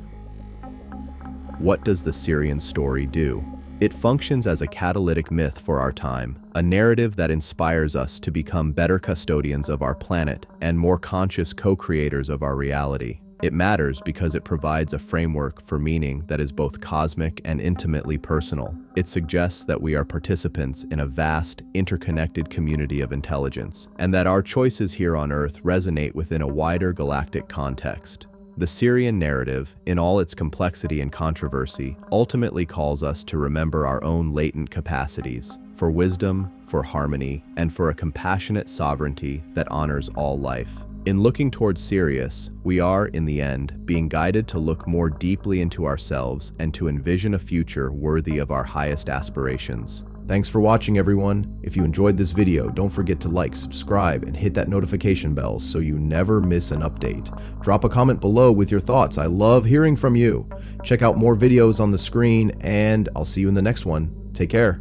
what does the Sirian story do? It functions as a catalytic myth for our time, a narrative that inspires us to become better custodians of our planet and more conscious co-creators of our reality. It matters because it provides a framework for meaning that is both cosmic and intimately personal. It suggests that we are participants in a vast, interconnected community of intelligence, and that our choices here on Earth resonate within a wider galactic context. The Sirian narrative, in all its complexity and controversy, ultimately calls us to remember our own latent capacities, for wisdom, for harmony, and for a compassionate sovereignty that honors all life. In looking towards Sirius, we are, in the end, being guided to look more deeply into ourselves and to envision a future worthy of our highest aspirations. Thanks for watching, everyone. If you enjoyed this video, don't forget to like, subscribe, and hit that notification bell so you never miss an update. Drop a comment below with your thoughts. I love hearing from you. Check out more videos on the screen, and I'll see you in the next one. Take care.